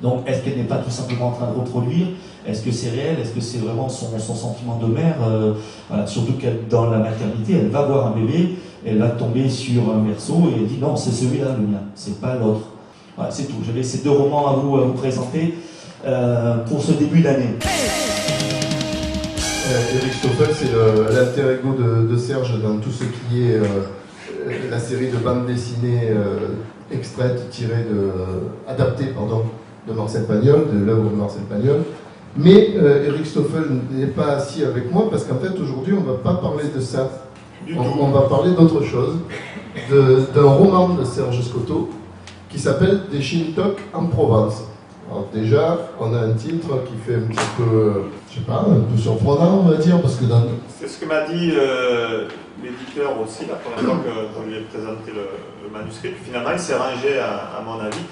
Donc, est-ce qu'elle n'est pas tout simplement en train de reproduire? Est-ce que c'est réel? Est-ce que c'est vraiment son sentiment de mère? Voilà. Surtout que dans la maternité, elle va voir un bébé, elle va tomber sur un berceau et elle dit non, c'est celui-là le mien, c'est pas l'autre. Voilà, c'est tout. J'avais ces deux romans à vous présenter pour ce début d'année. Eric Stoffel, c'est l'alter ego de Serge dans tout ce qui est la série de bandes dessinées adaptées de Marcel Pagnol, de l'œuvre de Marcel Pagnol. Mais Eric Stoffel n'est pas assis avec moi parce qu'en fait aujourd'hui on ne va pas parler de ça. On va parler d'autre chose, d'un roman de Serge Scotto qui s'appelle Des Shintok en Provence. Alors déjà, on a un titre qui fait un petit peu, je sais pas, un peu surprenant on va dire, parce que c'est ce que m'a dit l'éditeur aussi la première fois que je lui ai présenté le manuscrit. Puis finalement, il s'est rangé à mon avis,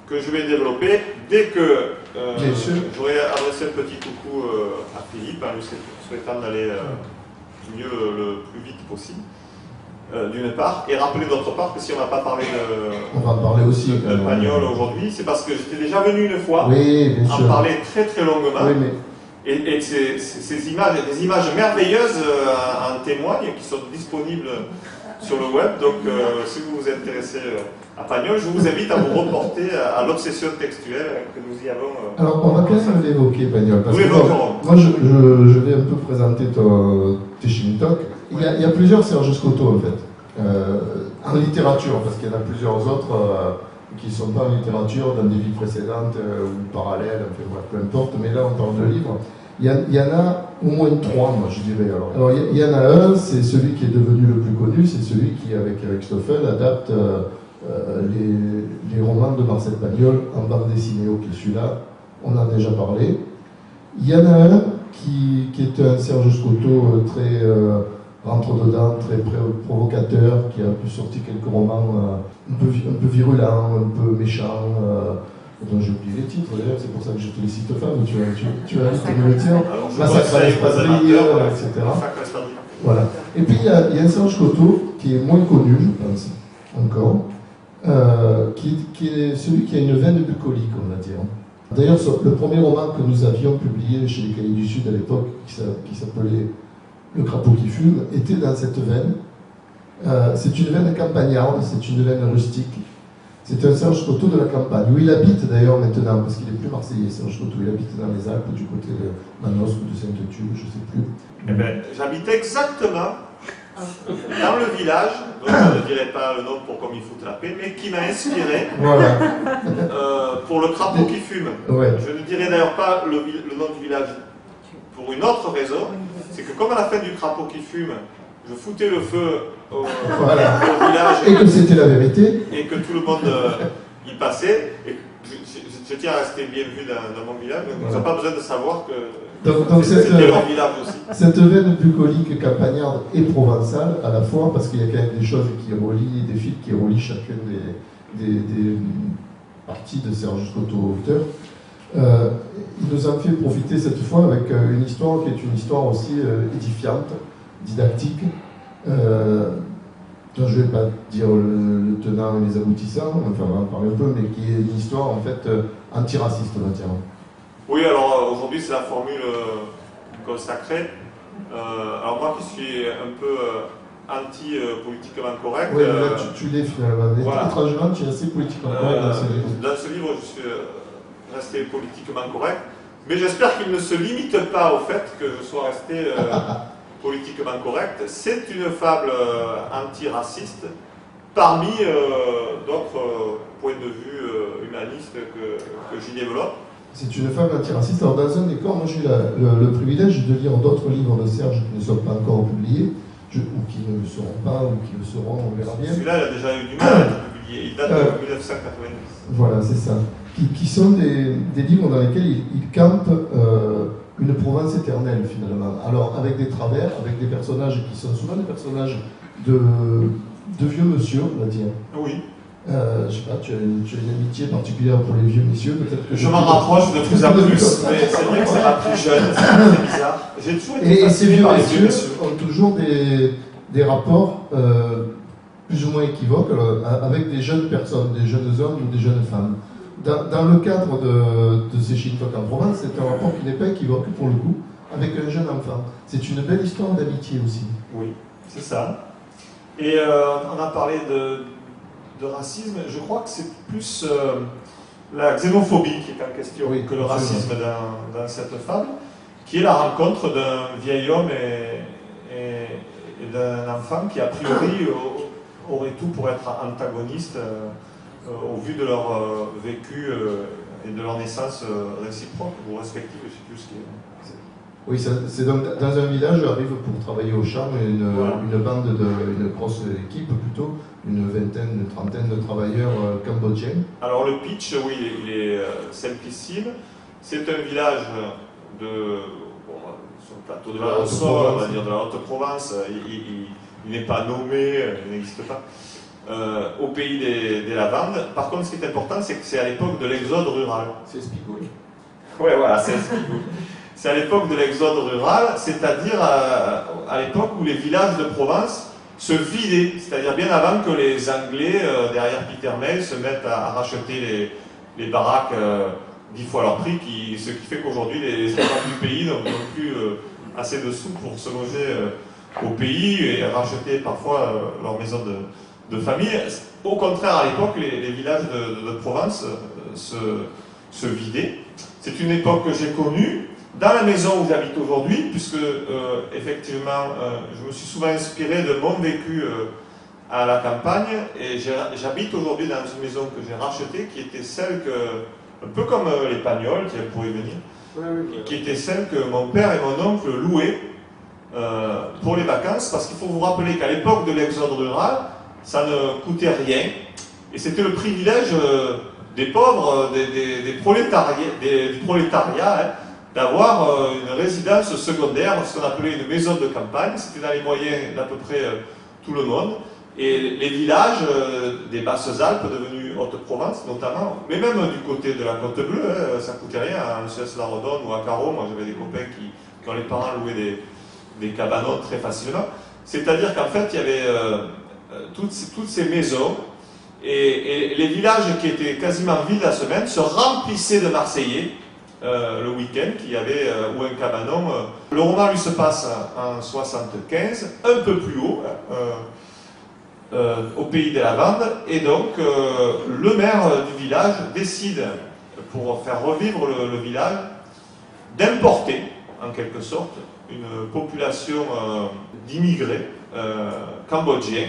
que je vais développer dès que j'aurai adressé un petit coucou à Philippe, en lui souhaitant d'aller mieux le plus vite possible, d'une part, et rappeler d'autre part que si on n'a pas parlé on va parler aussi de Pagnol aujourd'hui, c'est parce que j'étais déjà venu une fois en parler très très longuement, et ces images, des images merveilleuses en témoignent, qui sont disponibles sur le web. Donc si vous vous intéressez à Pagnol, je vous invite à vous reporter à l'obsession textuelle que nous y avons. Alors on va quand même l'évoquer, Pagnol, parce que moi je vais un peu présenter tes Shintok. Il y a plusieurs Serge Scotto en fait, en littérature, parce qu'il y en a plusieurs autres qui ne sont pas en littérature, dans des vies précédentes ou parallèles, enfin bref, peu importe, mais là on parle de livres. Il y en a au moins 3, moi je dirais. Alors il y en a un, c'est celui qui est devenu le plus connu, c'est celui qui, avec Eric Stoffel, adapte les romans de Marcel Pagnol en bande dessinée. Ok, celui-là, on en a déjà parlé. Il y en a un qui est un Serge Scotto très rentre-dedans, très provocateur, qui a pu sortir quelques romans un peu virulents, un peu méchants. dont j'ai oublié les titres, d'ailleurs, c'est pour ça que je te les cite pas, mais tu as vite me le dire. Massacre à l'espadrille, etc. Voilà. Et puis il y a un Serge Scotto qui est moins connu, je pense, encore, qui est celui qui a une veine bucolique, on va dire. D'ailleurs, le premier roman que nous avions publié chez les Cahiers du Sud à l'époque, qui s'appelait Le crapaud qui fume, était dans cette veine. C'est une veine campagnarde, c'est une veine rustique. C'est un Serge Scotto de la campagne, où il habite d'ailleurs maintenant, parce qu'il n'est plus marseillais, Serge Scotto, il habite dans les Alpes, du côté de Manosque ou de Sainte-Tulle, je ne sais plus. Eh ben, j'habite exactement dans le village, dont je ne dirai pas le nom pour qu'on m'y foute la paix, mais qui m'a inspiré pour le crapaud qui fume. Ouais. Je ne dirai d'ailleurs pas le nom du village pour une autre raison, c'est que comme à la fin du crapaud qui fume, je foutais le feu au village. Et que c'était la vérité. Et que tout le monde y passait. Et je tiens à rester bien vu dans mon village. Donc ils n'ont pas besoin de savoir que donc c'était mon village aussi. Cette veine bucolique campagnarde et provençale à la fois, parce qu'il y a quand même des choses qui relient, des fils qui relient chacune des parties de Serge Scotto auteur. Il nous a fait profiter cette fois avec une histoire qui est une histoire aussi édifiante, didactique, dont je ne vais pas dire le tenant et les aboutissants, enfin on va en parler un peu, mais qui est une histoire en fait antiraciste, on va dire. Oui, alors aujourd'hui c'est la formule consacrée. Alors moi qui suis un peu anti-politiquement correct. Oui, là tu l'es finalement. Voilà. Étrangement, tu es assez politiquement correct dans ce livre. Dans ce livre, je suis resté politiquement correct, mais j'espère qu'il ne se limite pas au fait que je sois resté politiquement correct. C'est une fable antiraciste parmi d'autres points de vue humanistes que j'y développe. C'est une fable antiraciste. Alors dans un décor, moi j'ai eu le privilège de lire d'autres livres de Serge qui ne sont pas encore publiés, ou qui ne le seront pas, ou qui le seront, on verra bien. Celui-là, il a déjà eu du mal à être publié. Il date de 1990. Voilà, c'est ça. Qui sont des livres dans lesquels il campe une Provence éternelle, finalement. Alors, avec des travers, avec des personnages qui sont souvent des personnages de vieux monsieur, on va dire. Oui. Je sais pas, tu as une amitié particulière pour les vieux messieurs, peut-être que je m'en rapproche de plus en plus, mais c'est vrai que c'est pas plus jeune, c'est bizarre. J'ai toujours été et ces fasciné vieux par les messieurs messieurs. ont toujours des rapports plus ou moins équivoques avec des jeunes personnes, des jeunes hommes ou des jeunes femmes. Dans le cadre de ces Shintok en Provence, c'est un rapport qui n'est pas équivoque pour le coup, avec un jeune enfant. C'est une belle histoire d'amitié aussi. Oui, c'est ça. Et on a parlé de racisme, je crois que c'est plus la xénophobie qui est en question que le racisme dans cette fable, qui est la rencontre d'un vieil homme et d'un enfant qui a priori aurait tout pour être antagonistes au vu de leur vécu et de leur naissance réciproque ou respective, je ne sais plus ce qui est. Oui, c'est donc dans un village, arrive pour travailler au charme une bande, une grosse équipe plutôt, une vingtaine, une trentaine de travailleurs cambodgiens. Alors le pitch, oui, il est simplissime. C'est un village sur le plateau de la Haute-Provence, on va dire de la Haute-Provence. Il n'est pas nommé, il n'existe pas. Au pays des lavandes. Par contre, ce qui est important, c'est que c'est à l'époque de l'exode rural. C'est Spigouille. Oui, voilà, c'est Spigouille. C'est à l'époque de l'exode rural, c'est-à-dire à l'époque où les villages de Provence se vidaient, c'est-à-dire bien avant que les Anglais, derrière Peter Mayle, se mettent à racheter les baraques 10 fois leur prix, ce qui fait qu'aujourd'hui les habitants du pays n'ont plus assez de sous pour se loger au pays et racheter parfois leur maison de famille. Au contraire, à l'époque, les villages de Provence se vidaient. C'est une époque que j'ai connue. Dans la maison où j'habite aujourd'hui, puisque effectivement, je me suis souvent inspiré de mon vécu à la campagne, et j'habite aujourd'hui dans une maison que j'ai rachetée, qui était celle un peu comme les Pagnols, qui pourraient venir, qui était celle que mon père et mon oncle louaient pour les vacances, parce qu'il faut vous rappeler qu'à l'époque de l'exode rural, ça ne coûtait rien, et c'était le privilège des pauvres, du prolétariat, hein, d'avoir une résidence secondaire, ce qu'on appelait une maison de campagne. C'était dans les moyens d'à peu près tout le monde. Et les villages des Basses-Alpes, devenus Haute-Provence notamment, mais même du côté de la Côte Bleue, hein, ça ne coûtait rien, à Suez-la-Redonne ou à Carreau. Moi j'avais des copains qui ont les parents louaient des cabanons très facilement. C'est-à-dire qu'en fait il y avait toutes ces maisons, et les villages qui étaient quasiment vides la semaine se remplissaient de Marseillais le week-end, ou un cabanon. Le roman lui se passe en 75, un peu plus haut, au pays des lavandes, et donc le maire du village décide, pour faire revivre le village, d'importer, en quelque sorte, une population d'immigrés cambodgiens,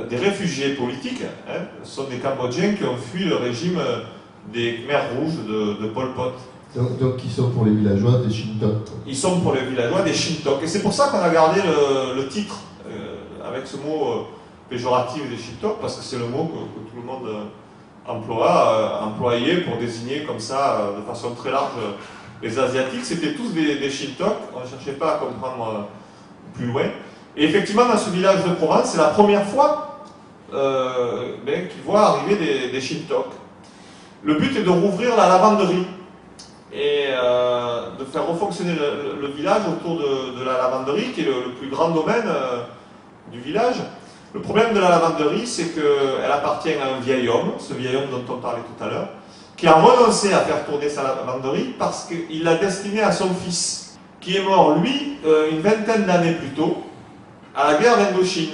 des réfugiés politiques. Hein, ce sont des Cambodgiens qui ont fui le régime des Khmers rouges de Pol Pot. Donc ils sont pour les villageois des Shintok. Ils sont pour les villageois des Shintok. Et c'est pour ça qu'on a gardé le titre avec ce mot péjoratif des Shintok, parce que c'est le mot que tout le monde employait pour désigner comme ça, de façon très large, les Asiatiques. C'était tous des Shintok, on ne cherchait pas à comprendre plus loin. Et effectivement, dans ce village de Provence, c'est la première fois qu'ils voient arriver des Shintok. Le but est de rouvrir la lavanderie et de faire refonctionner le village autour de la lavanderie, qui est le plus grand domaine du village. Le problème de la lavanderie, c'est qu'elle appartient à un vieil homme, ce vieil homme dont on parlait tout à l'heure, qui a renoncé à faire tourner sa lavanderie parce qu'il l'a destinée à son fils, qui est mort, lui, une vingtaine d'années plus tôt, à la guerre d'Indochine.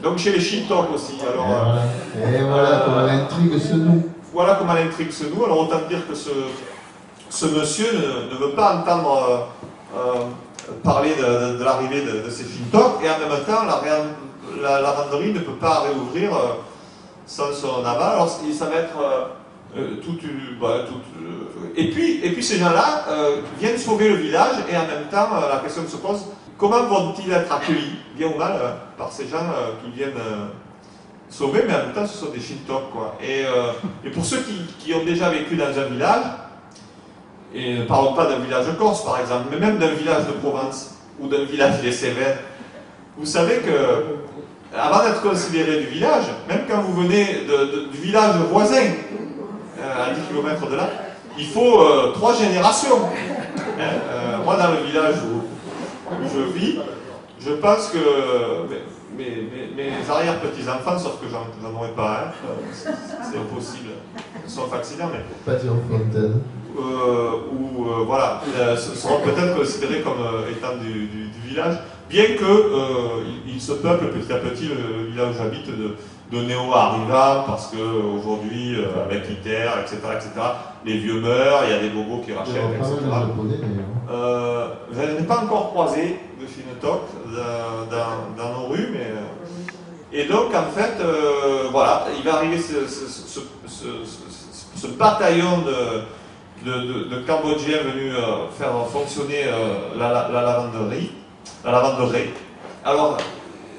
Donc chez les Shintok aussi. Alors, et voilà comment l'intrigue se noue. Voilà comment l'intrigue se noue. Alors autant dire que ce monsieur ne veut pas entendre parler de l'arrivée de ces Shintok, et en même temps, la lavanderie ne peut pas réouvrir sans son aval. Alors ça va être et puis ces gens-là viennent sauver le village, et en même temps, la question se pose, comment vont-ils être accueillis, bien ou mal, par ces gens qui viennent sauver, mais en même temps ce sont des Shintok, quoi. Et pour ceux qui ont déjà vécu dans un village, et ne parlons pas d'un village de Corse par exemple, mais même d'un village de Provence ou d'un village des Cévennes, vous savez que avant d'être considéré du village, même quand vous venez du village voisin, à 10 km de là, il faut 3 générations. Moi, dans le village où je vis, je pense que mes arrière-petits-enfants, sauf que j'en aurais pas, c'est impossible, ils sont vaccinants, mais... Pas dire Fontaine. Voilà, seront peut-être considérés comme étant du village, bien qu'il se peuple petit à petit, le village où j'habite, de néo-arrivants, parce qu'aujourd'hui, avec l'ITER, etc., les vieux meurent, il y a des bobos qui rachètent, etc. Je n'ai pas encore croisé de Shintok dans nos rues, mais... Et donc, en fait, voilà, il va arriver ce bataillon de Cambodgiens venus faire fonctionner la lavanderie. Alors,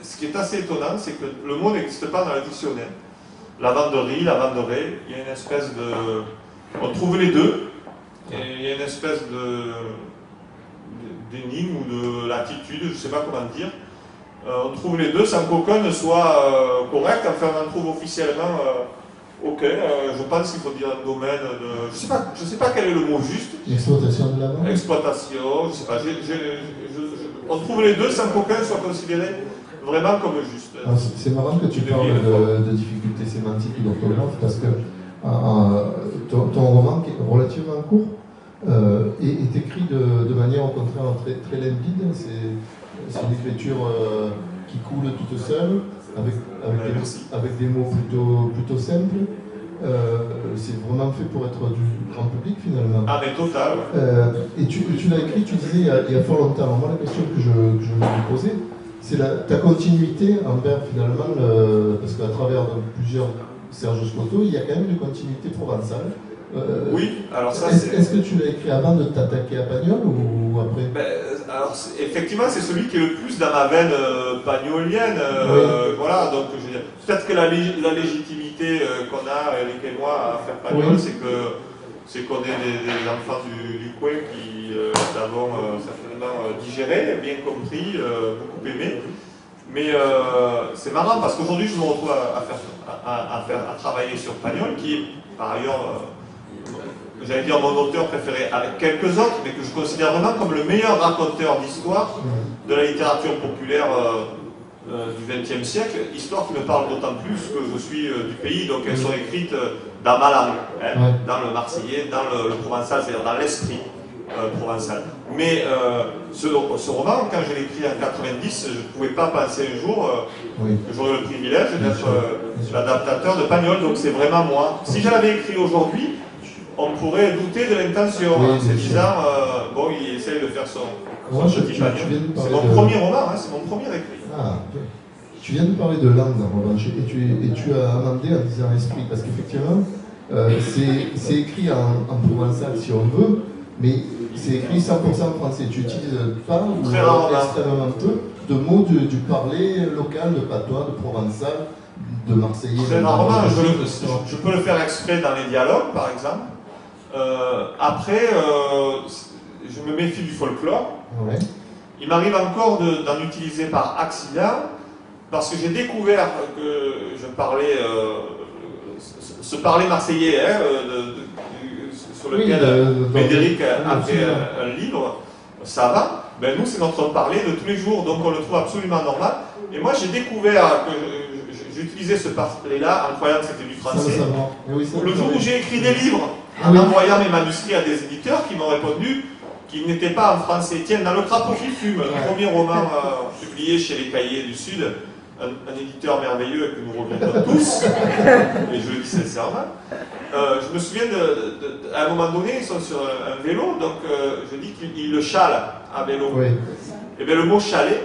ce qui est assez étonnant, c'est que le mot n'existe pas dans le dictionnaire. Lavanderie, lavanderie, il y a une espèce de... On trouve les deux, et il y a une espèce d'énigme ou de latitude, je ne sais pas comment dire. On trouve les deux sans qu'aucun ne soit correct, enfin on en trouve officiellement aucun. Je pense qu'il faut dire un domaine de... Je sais pas quel est le mot juste. Exploitation de la vente. Exploitation, je sais pas. On trouve les deux sans qu'aucun soit considéré vraiment comme juste. C'est marrant que tu parles de difficultés sémantiques et d'orthographe parce que ton roman, qui est relativement court, est écrit de manière au contraire très, très limpide. C'est une écriture qui coule toute seule, avec des mots plutôt simples. C'est vraiment fait pour être du grand public finalement. Ah mais total. Et tu l'as écrit, tu disais il y a fort longtemps. Alors, moi la question que je voulais te poser, c'est ta continuité envers finalement, parce qu'à travers plusieurs Serge Scotto, il y a quand même une continuité provençale. Oui, alors ça Est-ce que tu l'as écrit avant de t'attaquer à Pagnol ou après? Alors effectivement, c'est celui qui est le plus dans ma veine pagnolienne. Voilà, donc peut-être que la légitimité qu'on a, Eric et moi, à faire Pagnol, c'est qu'on est des enfants du coin qui l'avons certainement digéré, bien compris, beaucoup aimé. Mais c'est marrant parce qu'aujourd'hui, je me retrouve à travailler sur Pagnol, qui est par ailleurs... j'allais dire mon auteur préféré avec quelques autres, mais que je considère vraiment comme le meilleur raconteur d'histoire de la littérature populaire du XXe siècle, histoire qui me parle d'autant plus que je suis du pays, donc elles sont écrites dans ma langue, dans le marseillais, dans le provençal, c'est-à-dire dans l'esprit provençal. Mais ce roman, quand je l'ai écrit en 90, je ne pouvais pas penser un jour que j'aurais le privilège d'être l'adaptateur de Pagnol, donc c'est vraiment moi. Si je l'avais écrit aujourd'hui, on pourrait douter de l'intention, c'est disant, bon, il essaye de faire son petit Pagnol. C'est mon premier roman, c'est mon premier écrit. Tu viens de parler de langue en revanche, et tu as amendé en disant esprit, parce qu'effectivement, c'est écrit en provençal si on veut, mais c'est écrit 100% en français. Tu n'utilises pas ou extrêmement peu de mots du parler local, de patois, de provençal, de marseillais. Très rarement, je peux le faire exprès dans les dialogues, par exemple. Après, je me méfie du folklore. Il m'arrive encore d'en utiliser par accident, parce que j'ai découvert que je parlais, ce parler marseillais, sur lequel Médéric a fait un livre, ça va. Ben nous, c'est notre parler de tous les jours, donc on le trouve absolument normal. Et moi, j'ai découvert que j'utilisais ce parler-là en croyant que c'était du français. Le jour où j'ai écrit des livres, en envoyant mes manuscrits à des éditeurs qui m'ont répondu qu'ils n'étaient pas en français. Tiens, dans Le Crapaud qui fume, le premier roman publié chez les Cahiers du Sud, un éditeur merveilleux que nous regrettons tous, et je le dis sincèrement, je me souviens à un moment donné, ils sont sur un vélo, donc je dis qu'ils le chalent à vélo. Et bien le mot chaler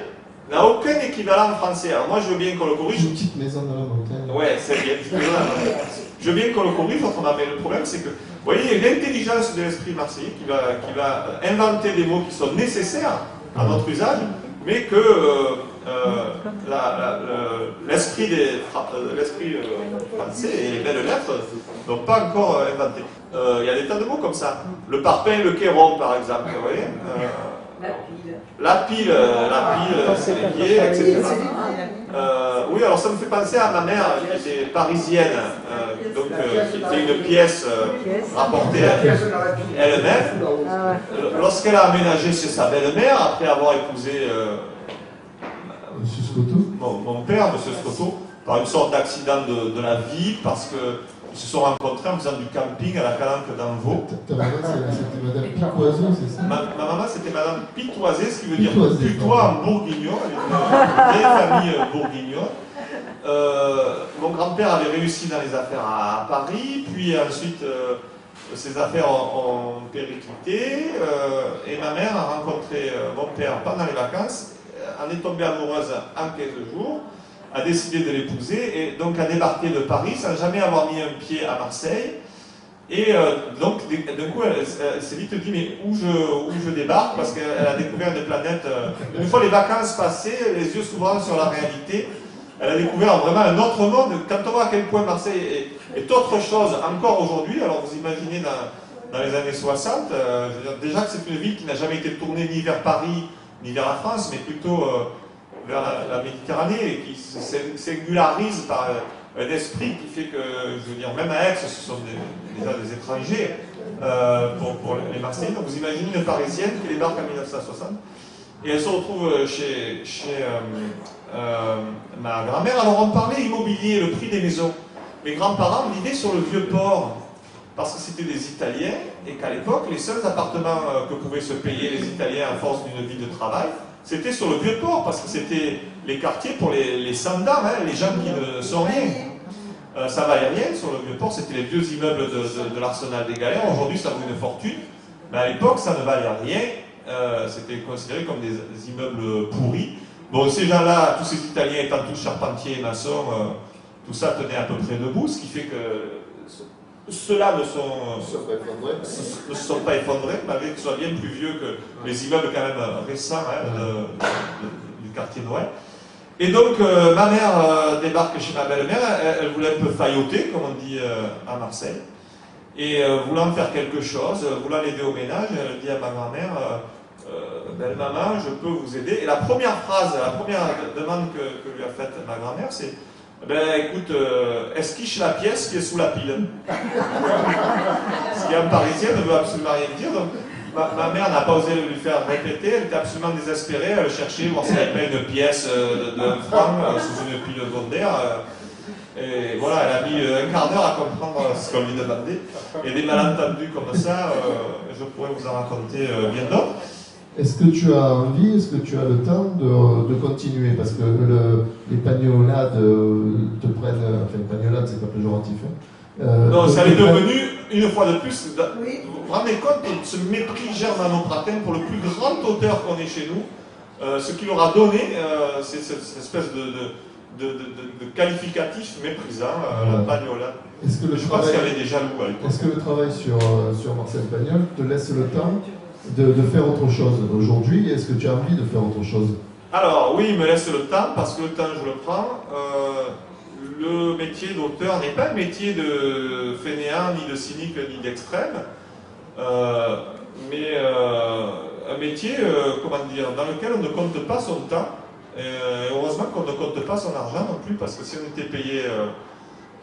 n'a aucun équivalent en français. Alors moi je veux bien qu'on le corrige. Une petite maison dans la montagne. Ouais, c'est bien, petite maison dans la montagne. Je veux bien qu'on le corrige autrement, mais le problème c'est que, vous voyez, l'intelligence de l'esprit marseillais qui va inventer des mots qui sont nécessaires à notre usage, mais que l'esprit français et les belles lettres n'ont pas encore inventé. Il y a des tas de mots comme ça. Le parpaing, le kéron, par exemple, vous voyez. La pile, c'est les pieds, etc. Oui, alors ça me fait penser à ma mère qui était parisienne, qui était une pièce rapportée à elle-même. Lorsqu'elle a aménagé chez sa belle-mère, après avoir épousé mon père, M. Scotto, par une sorte d'accident de la vie, parce qu'ils se sont rencontrés en faisant du camping à la Calanque d'Anvaux. Ta maman, c'était Madame Pitoiseau, c'est ça? Ma maman, c'était Madame Pitoisé, ce qui veut dire putois en bourguignon, elle était une vieille famille bourguignonne. Mon grand-père avait réussi dans les affaires à Paris, puis ensuite ses affaires ont périclité, et ma mère a rencontré mon père pendant les vacances, en est tombée amoureuse en 15 jours, a décidé de l'épouser, et donc a débarqué de Paris sans jamais avoir mis un pied à Marseille. Et donc, d'un coup, elle s'est vite dit, mais où je débarque? Parce qu'elle a découvert des planètes. Une fois les vacances passées, les yeux s'ouvrant sur la réalité, elle a découvert vraiment un autre monde. Quand on voit à quel point Marseille est autre chose encore aujourd'hui, alors vous imaginez dans les années 60, je veux dire, déjà que c'est une ville qui n'a jamais été tournée ni vers Paris, ni vers la France, mais plutôt vers la Méditerranée, et qui se singularise par un esprit qui fait que, je veux dire, même à Aix, ce sont déjà des étrangers pour les Marseillais. Donc vous imaginez une Parisienne qui débarque en 1960, et elle se retrouve chez ma grand-mère. Alors on parlait immobilier, le prix des maisons. Mes grands-parents vivaient sur le Vieux-Port, parce que c'était des Italiens, et qu'à l'époque, les seuls appartements que pouvaient se payer les Italiens à force d'une vie de travail, c'était sur le Vieux-Port, parce que c'était les quartiers pour les sans-dents, les gens qui ne sont rien. Ça valait rien sur le Vieux-Port, c'était les vieux immeubles de l'Arsenal des Galères. Aujourd'hui, ça vaut une fortune, mais à l'époque, ça ne valait rien. C'était considéré comme des immeubles pourris. Bon, ces gens-là, tous ces Italiens étant tous charpentiers et maçons, tout ça tenait à peu près debout, ce qui fait que ceux-là ne se sont pas effondrés, malgré qu'ils soient bien plus vieux que les immeubles quand même récents du quartier Noël. Et donc, ma mère débarque chez ma belle-mère, elle voulait un peu failloter, comme on dit à Marseille, et voulant faire quelque chose, voulant l'aider au ménage, elle dit à ma grand-mère, belle maman, je peux vous aider. Et la première phrase, la première demande que lui a faite ma grand-mère, c'est ben écoute, esquiche la pièce qui est sous la pile. Ce qui en parisien ne veut absolument rien dire. Donc ma mère n'a pas osé lui faire répéter, elle était absolument désespérée, elle cherchait voir s'il n'y avait pas une pièce d'un franc sous une pile secondaire. Et voilà, elle a mis un quart d'heure à comprendre ce qu'on lui demandait. Et des malentendus comme ça, je pourrais vous en raconter bien d'autres. Est-ce que tu as envie, est-ce que tu as le temps de continuer? Parce que les pagnolades te prennent... Enfin, les pagnolades, c'est pas péjoratif. Non, ça est devenu, une fois de plus, vous vous rendez compte de ce mépris germano-pratin pour le plus grand auteur qu'on ait chez nous. Ce qu'il aura donné, c'est cette espèce de qualificatif méprisant, la pagnolade. Je pense qu'il y avait des jaloux à l'époque. Est-ce que le travail sur Marcel Pagnol te laisse le temps de faire autre chose aujourd'hui? Est-ce que tu as envie de faire autre chose? Alors oui, il me laisse le temps, parce que le temps je le prends. Le métier d'auteur n'est pas un métier de fainéant, ni de cynique, ni d'extrême, mais un métier, comment dire, dans lequel on ne compte pas son temps. Et heureusement qu'on ne compte pas son argent non plus, parce que si on était payé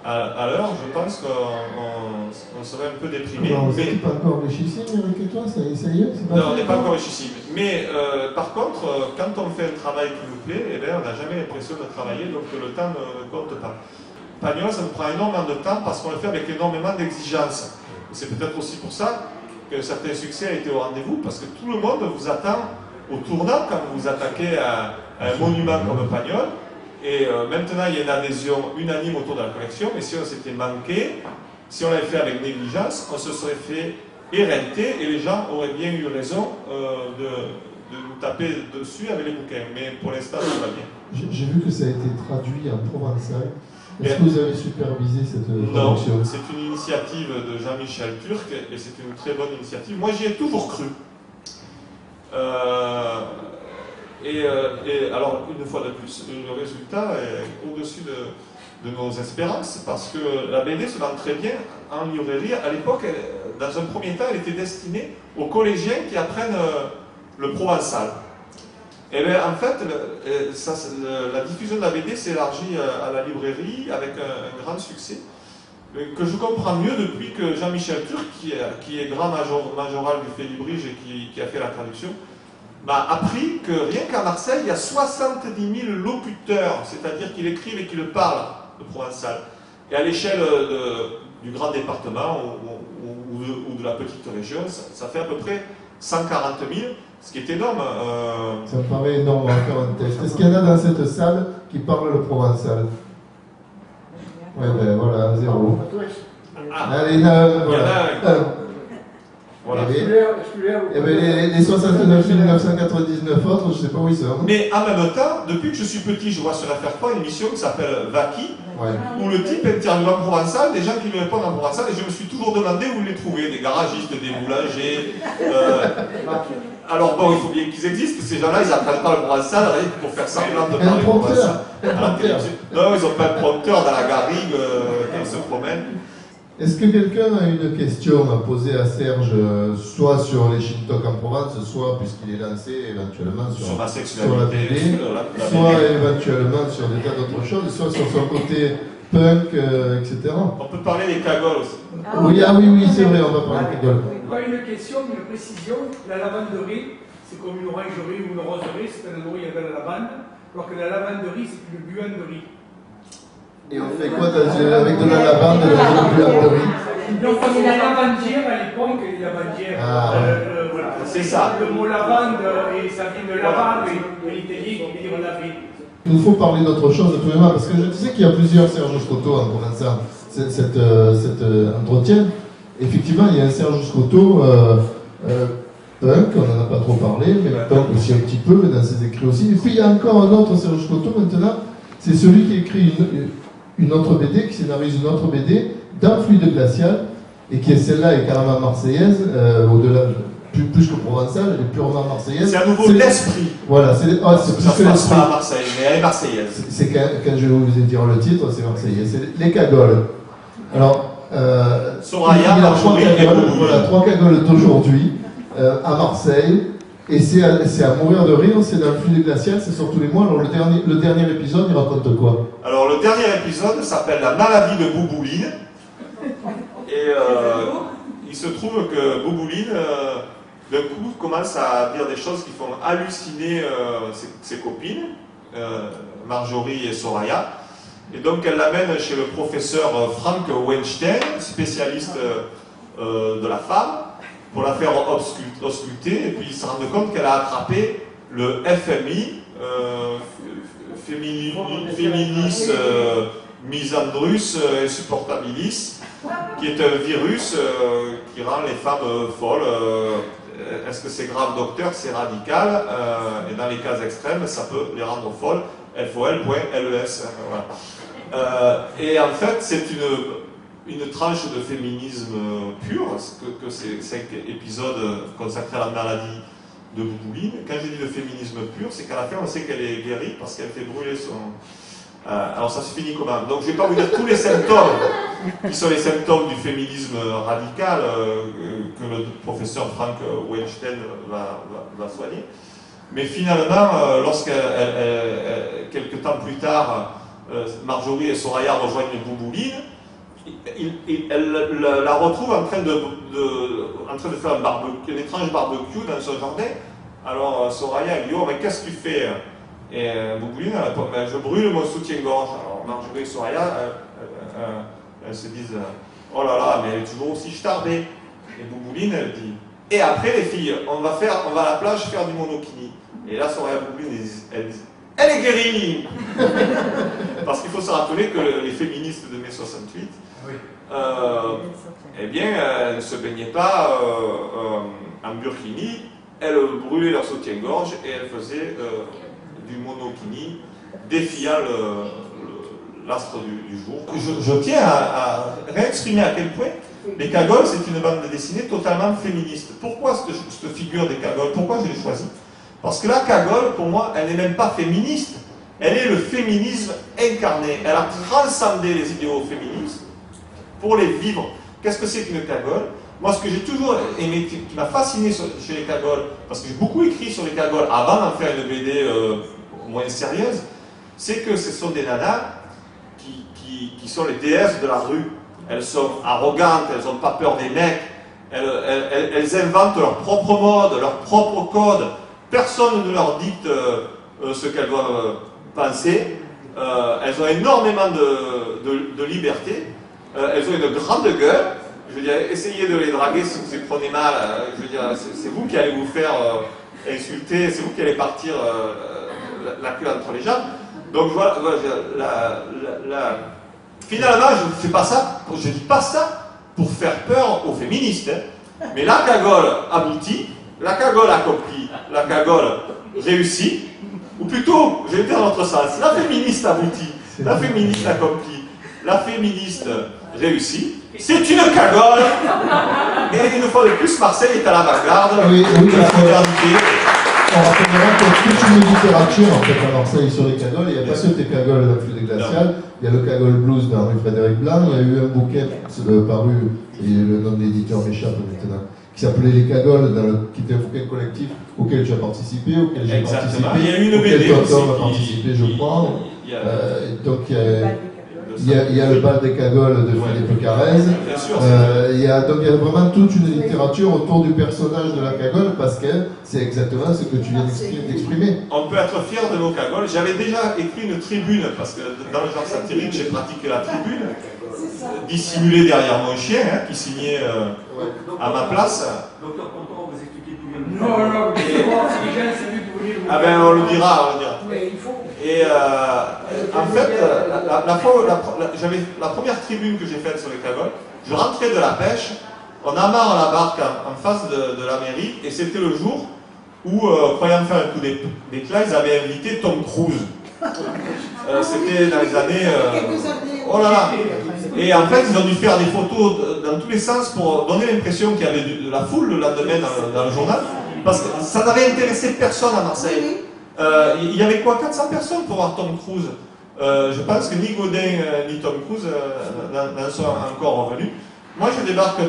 à l'heure, je pense qu'on serait un peu déprimé. Non, mais pas encore richissime, Eric et toi, ça y est, non, on n'est pas encore richissime. Mais par contre, quand on fait un travail qui nous plaît, eh bien, on n'a jamais l'impression de travailler, donc le temps ne compte pas. Pagnol, ça nous prend énormément de temps parce qu'on le fait avec énormément d'exigences. C'est peut-être aussi pour ça que certains succès ont été au rendez-vous, parce que tout le monde vous attend au tournant quand vous vous attaquez à un monument comme Pagnol. Et maintenant, il y a une adhésion unanime autour de la collection, mais si on s'était manqué, si on l'avait fait avec négligence, on se serait fait éreinter et les gens auraient bien eu raison de nous taper dessus avec les bouquins. Mais pour l'instant, tout va bien. J'ai vu que ça a été traduit en provençal. Est-ce que vous avez supervisé cette traduction? Non, c'est une initiative de Jean-Michel Turc et c'est une très bonne initiative. Moi, j'y ai toujours cru. Et alors, une fois de plus, le résultat est au-dessus de nos espérances, parce que la BD se vend très bien en librairie. À l'époque, dans un premier temps, elle était destinée aux collégiens qui apprennent le provençal. Et bien, en fait, la diffusion de la BD s'est élargie à la librairie avec un grand succès, que je comprends mieux depuis que Jean-Michel Turc, qui est grand majoral du Félibrige et qui a fait la traduction, m'a appris que rien qu'à Marseille, il y a 70 000 locuteurs, c'est-à-dire qui l'écrivent et qui le parlent, le provençal. Et à l'échelle du grand département ou de la petite région, ça fait à peu près 140 000, ce qui est énorme. Ça me paraît énorme, on va faire un test. Est-ce qu'il y en a dans cette salle qui parle le provençal? Oui, ben voilà, 0. Allez, voilà. Voilà. Et ben les 69 999 autres, je ne sais pas où ils sont. Mais en même temps, depuis que je suis petit, je vois sur FR3 une émission qui s'appelle Vaki, où le type interviewe en provençal, des gens qui lui répondent en provençal, et je me suis toujours demandé où les trouver, des garagistes, des boulangers. Alors bon, il faut bien qu'ils existent, ces gens-là, ils n'apprennent pas le provençal rien que pour faire semblant de parler provençal. Non, ils n'ont pas un prompteur dans la garrigue quand ils se promènent. Est-ce que quelqu'un a une question à poser à Serge, soit sur les Shintok en Provence, soit, puisqu'il est lancé éventuellement sur ma la BD, la soit éventuellement sur des tas d'autres choses, soit sur son côté punk, etc. On peut parler des cagoles aussi. Oui, c'est vrai, on va parler des cagoles. Pas une question, mais une précision. La lavanderie, c'est comme une orangerie ou une roserie, c'est un endroit où il y avait la lavande, alors que la lavanderie, c'est une buanderie. Et on fait quoi avec de la lavande dans une buanderie? Donc on est la lavandière à l'époque, et la lavandière. Voilà. C'est ça. Le mot lavande, et ça vient de lavande, et l'italique, on veut dire laver. Il nous faut parler d'autre chose, absolument, parce que je disais qu'il y a plusieurs Serge Scotto en commençant cet entretien. Effectivement, il y a un Serge Scotto punk, on n'en a pas trop parlé, mais punk aussi un petit peu, mais dans ses écrits aussi. Et puis il y a encore un autre Serge Scotto maintenant, c'est celui qui écrit une autre BD, qui scénarise une autre BD dans Fluide Glacial, et qui est celle-là est carrément marseillaise, au-delà, plus que provençale, elle est purement marseillaise. C'est à nouveau l'esprit. Voilà, c'est plus que l'esprit. À Marseille, mais elle est marseillaise. C'est quand je vais vous dire le titre, c'est marseillais. C'est les cagoles. Alors, Soraya, il y a 3 cagoles d'aujourd'hui à Marseille. Et c'est à mourir de rire, c'est dans le Fluide Glacial, c'est sur tous les mois. Alors le dernier épisode, il raconte quoi? Alors le dernier épisode s'appelle La maladie de Boubouline. Et il se trouve que Boubouline, d'un coup, commence à dire des choses qui font halluciner ses copines, Marjorie et Soraya. Et donc elle l'amène chez le professeur Frank Weinstein, spécialiste de la femme, pour la faire ausculter, et puis il se rend compte qu'elle a attrapé le FMI, Féminis Misandrus Insupportabilis, qui est un virus qui rend les femmes folles. Est-ce que c'est grave, docteur? C'est radical, et dans les cas extrêmes, ça peut les rendre folles. FOL.LES. Voilà. Et en fait, c'est une tranche de féminisme pur, que ces 5 épisodes consacrés à la maladie de Boubouline. Quand je dis de féminisme pur, c'est qu'à la fin on sait qu'elle est guérie parce qu'elle fait brûler son... alors ça se finit comment? Donc je ne vais pas vous dire tous les symptômes qui sont les symptômes du féminisme radical que le professeur Frank Weinstein va soigner. Mais finalement, quelques temps plus tard, Marjorie et Soraya rejoignent Boubouline, elle la retrouve en train de faire un étrange barbecue dans son jardin. Alors Soraya elle dit: oh mais qu'est-ce que tu fais? Et Boubouline elle répond: je brûle mon soutien-gorge. Alors Marjorie et Soraya elles se disent: oh là là, mais elle est toujours aussi starbée. Et Boubouline elle dit: et après les filles, on va à la plage faire du monokini. Et là Soraya Boubouline elle est guérie. Parce qu'il faut se rappeler que les féministes de mai 68, eh bien, elles ne se baignaient pas en burkini, elles brûlaient leur soutien-gorge et elles faisaient du monokini, défiant l'astre du jour. Je tiens à réexprimer à quel point les cagoles, c'est une bande dessinée totalement féministe. Pourquoi cette figure des cagoles? Pourquoi je l'ai choisie? Parce que la cagole, pour moi, elle n'est même pas féministe. Elle est le féminisme incarné. Elle a transcendé les idéaux féministes pour les vivre. Qu'est-ce que c'est qu'une cagole? Moi, ce que j'ai toujours aimé, qui m'a fasciné chez les cagoles, parce que j'ai beaucoup écrit sur les cagoles avant d'en faire une BD moins sérieuse, c'est que ce sont des nanas qui sont les déesses de la rue. Elles sont arrogantes, elles n'ont pas peur des mecs, elles inventent leur propre mode, leur propre code. Personne ne leur dicte ce qu'elles doivent penser. Elles ont énormément de liberté. Elles ont une grande gueule. Je veux dire, essayez de les draguer si vous y prenez mal. Je veux dire, c'est vous qui allez vous faire insulter, c'est vous qui allez partir la queue entre les jambes. Donc voilà, finalement, je ne fais pas ça, je dis pas ça pour faire peur aux féministes. Hein. Mais la cagole aboutit, la cagole accomplie, la cagole réussit, ou plutôt, je vais dire dans l'autre sens, la féministe aboutit, la féministe accomplie, la féministe réussit. C'est une cagole. Et une fois de plus, Marseille est à l'avant-garde de la modernité. On rappellera qu'il y a toute une littérature en fait à Marseille sur les cagoles. Il n'y a pas que des cagoles dans le flux des glaciales. Il y a le cagole blues d'Henri Frédéric Blanc. Il y a eu un bouquet paru, et le nom de l'éditeur m'échappe maintenant, qui s'appelait Les Cagoles, qui était un bouquin collectif auquel tu as participé, auquel j'ai participé, il y a eu une auquel BD Tonton a participé, je crois. Donc il y a le bal des cagoles de Philippe Carrez. Il y a vraiment toute une littérature autour du personnage de la cagole parce que c'est exactement ce que tu viens d'exprimer. On peut être fier de nos cagoles. J'avais déjà écrit une tribune parce que dans le genre satirique, j'ai pratiqué la tribune, dissimulée derrière mon chien qui signait à ma place. Docteur Ponton, vous expliquez tout bien. Non, c'est lui pour venir. Ah ben on le dira, Mais il faut. Et en fait, la première tribune que j'ai faite sur les cagoles, je rentrais de la pêche, on amarre la barque en face de la mairie, et c'était le jour où, croyant faire un coup d'éclat, ils avaient invité Tom Cruise. C'était dans les années... oh là là. Et en fait, ils ont dû faire des photos dans tous les sens pour donner l'impression qu'il y avait de la foule le lendemain dans le journal, parce que ça n'avait intéressé personne à Marseille. Il y avait quoi, 400 personnes pour voir Tom Cruise. Je pense que ni Godin ni Tom Cruise n'en sont encore revenus. Moi, je débarque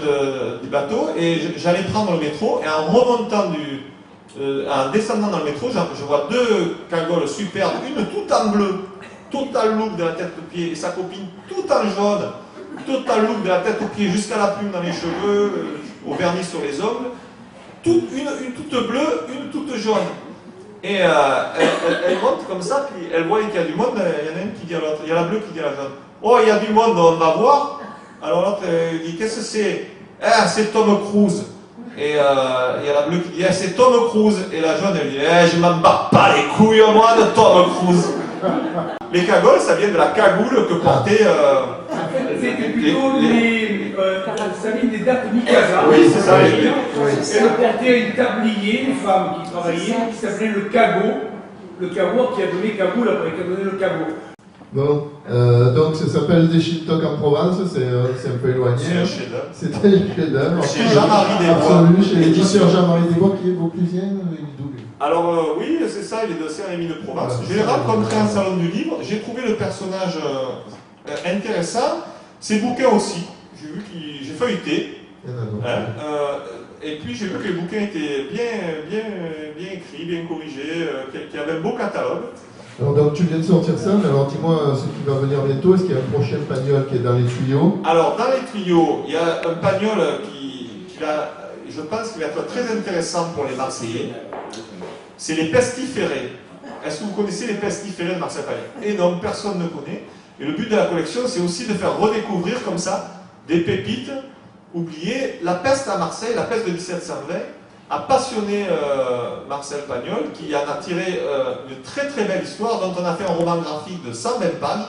du bateau et j'allais prendre le métro, et en remontant en descendant dans le métro, je vois deux cagoles superbes, une toute en bleu, total look de la tête aux pieds, et sa copine toute en jaune, total look de la tête aux pieds jusqu'à la plume dans les cheveux, au vernis sur les ongles, une toute bleue, une toute jaune. Et elle monte comme ça, puis elle voit qu'il y a du monde, il y en a une qui dit à l'autre, il y a la bleue qui dit à la jaune, oh, il y a du monde, on va voir. Alors l'autre dit, qu'est-ce que c'est? Ah, c'est Tom Cruise. Et il y a la bleue qui dit, c'est Tom Cruise. Et la jaune, elle dit, je m'en bats pas les couilles, moi, de Tom Cruise. Les cagoles, ça vient de la cagoule que portaient... C'était plutôt ça vient des dates Mikasa. Oui, c'est ça. Elle portait un tablier, une femme qui travaillait, qui s'appelait le cagot. Le cagot qui a donné cagoule après, qui a donné le cagot. Bon, donc ça s'appelle Des Shit-Talk en Provence, c'est un peu éloigné. C'est un chef-d'œuvre. C'est un chef-d'œuvre. Chez Jean-Marie Desbois. Absolu, chez l'éditeur Jean-Marie Desbois qui est vauclusien, il est double. Alors oui, c'est ça, il est de Saint-Rémy-de-Provence. Je l'ai rencontré en salon du livre, j'ai trouvé le personnage intéressant, ses bouquins aussi. J'ai feuilleté. Et puis j'ai vu que les bouquins étaient bien écrits, bien corrigés, qu'il y avait un beau catalogue. Alors donc tu viens de sortir ça, mais alors dis-moi ce qui va venir bientôt, est-ce qu'il y a un prochain pagnol qui est dans les tuyaux? Alors dans les tuyaux, il y a un pagnol je pense qu'il va être très intéressant pour les Marseillais. C'est les pestiférés. Est-ce que vous connaissez les pestiférés de Marseille Pagnol? Et non, personne ne connaît. Et le but de la collection, c'est aussi de faire redécouvrir comme ça des pépites oubliées. La peste à Marseille, la peste de 1720, a passionné Marcel Pagnol, qui en a tiré une très très belle histoire, dont on a fait un roman graphique de 120 pages.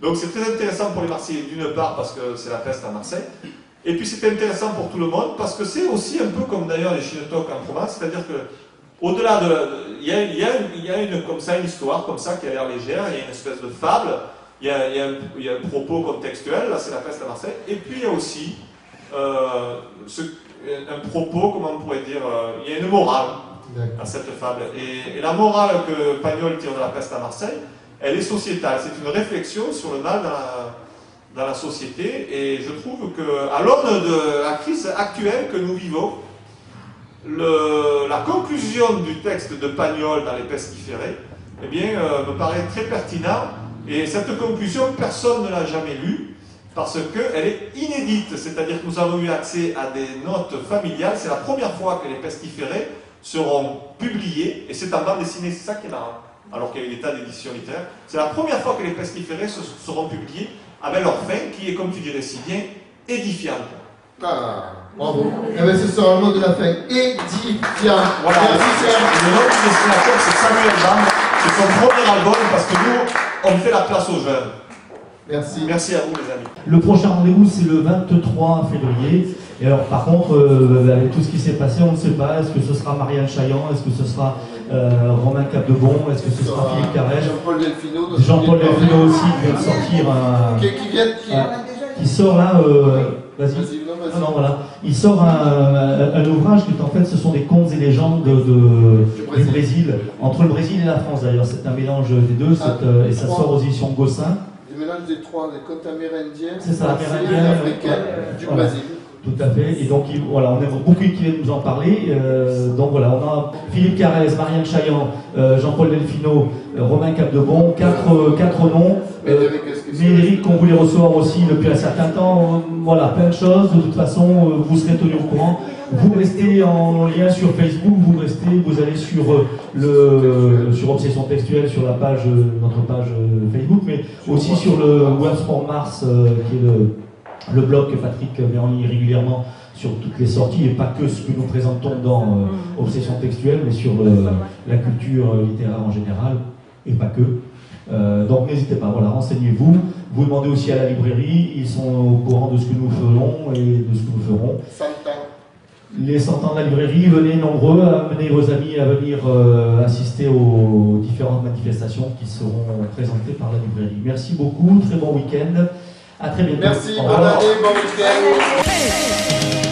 Donc c'est très intéressant pour les Marseillais, d'une part parce que c'est la peste à Marseille, et puis c'est intéressant pour tout le monde, parce que c'est aussi un peu comme d'ailleurs les Shit-Talk en Provence, c'est-à-dire que au-delà il y a une histoire comme ça qui a l'air légère, il y a une espèce de fable, il y a un propos contextuel, là c'est la peste à Marseille, et puis il y a aussi un propos, comment on pourrait dire, il y a une morale. à cette fable. Et la morale que Pagnol tire de La peste à Marseille, elle est sociétale. C'est une réflexion sur le mal dans la société. Et je trouve qu'à l'aune de la crise actuelle que nous vivons, la conclusion du texte de Pagnol dans Les pestiférés, eh bien, me paraît très pertinent. Et cette conclusion, personne ne l'a jamais lue, parce qu'elle est inédite. C'est-à-dire que nous avons eu accès à des notes familiales. C'est la première fois que Les pestiférés seront publiés, et c'est en bande dessinée, c'est ça qui est marrant, alors qu'il y a eu des tas d'éditions littéraires. C'est la première fois que Les pestiférés seront publiés avec leur fin, qui est, comme tu dirais si bien, édifiante. Ah, bravo. Eh bien, ce sera le mot de la fin. Édifiant. Voilà. Merci, Serge. Le nom du dessinateur, c'est Samuel Bam. C'est son premier album, parce que nous, on fait la place aux jeunes. Merci. Merci à vous, les amis. Le prochain rendez-vous, c'est le 23 février. Et alors, par contre, avec tout ce qui s'est passé, on ne sait pas. Est-ce que ce sera Marianne Chaillan? Est-ce que ce sera Romain Capdebon? Est-ce que ce sera Philippe Carrège? Jean-Paul Delfino. Jean-Paul Delfino aussi, qui vient de sortir qui sort là. Vas-y. Non, voilà. Il sort un ouvrage qui, en fait, ce sont des contes et légendes du Brésil, entre le Brésil et la France d'ailleurs. C'est un mélange des deux, et ça sort aux éditions Gossin. Le mélange des trois, les côtes amérindiennes, c'est ça, amérindien, africaines, du Brésil. Tout à fait. Et donc, voilà, on a beaucoup qui viennent nous en parler. Donc voilà, on a Philippe Carrez, Marianne Chaillan, Jean-Paul Delfino, Romain Capdebon, quatre noms. Médéric, qu'on voulait recevoir aussi depuis un certain temps. Voilà, plein de choses. De toute façon, vous serez tenus au courant. Vous restez en lien sur Facebook, vous allez sur Obsession Textuelle, sur la page, notre page Facebook, mais aussi sur le Words for Mars, qui est le blog que Patrick met en ligne régulièrement sur toutes les sorties, et pas que ce que nous présentons dans Obsession Textuelle, mais sur la culture littéraire en général, et pas que. Donc n'hésitez pas, voilà, renseignez-vous. Vous demandez aussi à la librairie, ils sont au courant de ce que nous ferons et de ce que nous ferons. 100 ans. Les 100 ans de la librairie, venez nombreux, amenez vos amis à venir assister aux différentes manifestations qui seront présentées par la librairie. Merci beaucoup, très bon week-end. À très bientôt. Merci, bonne année, bon week-end.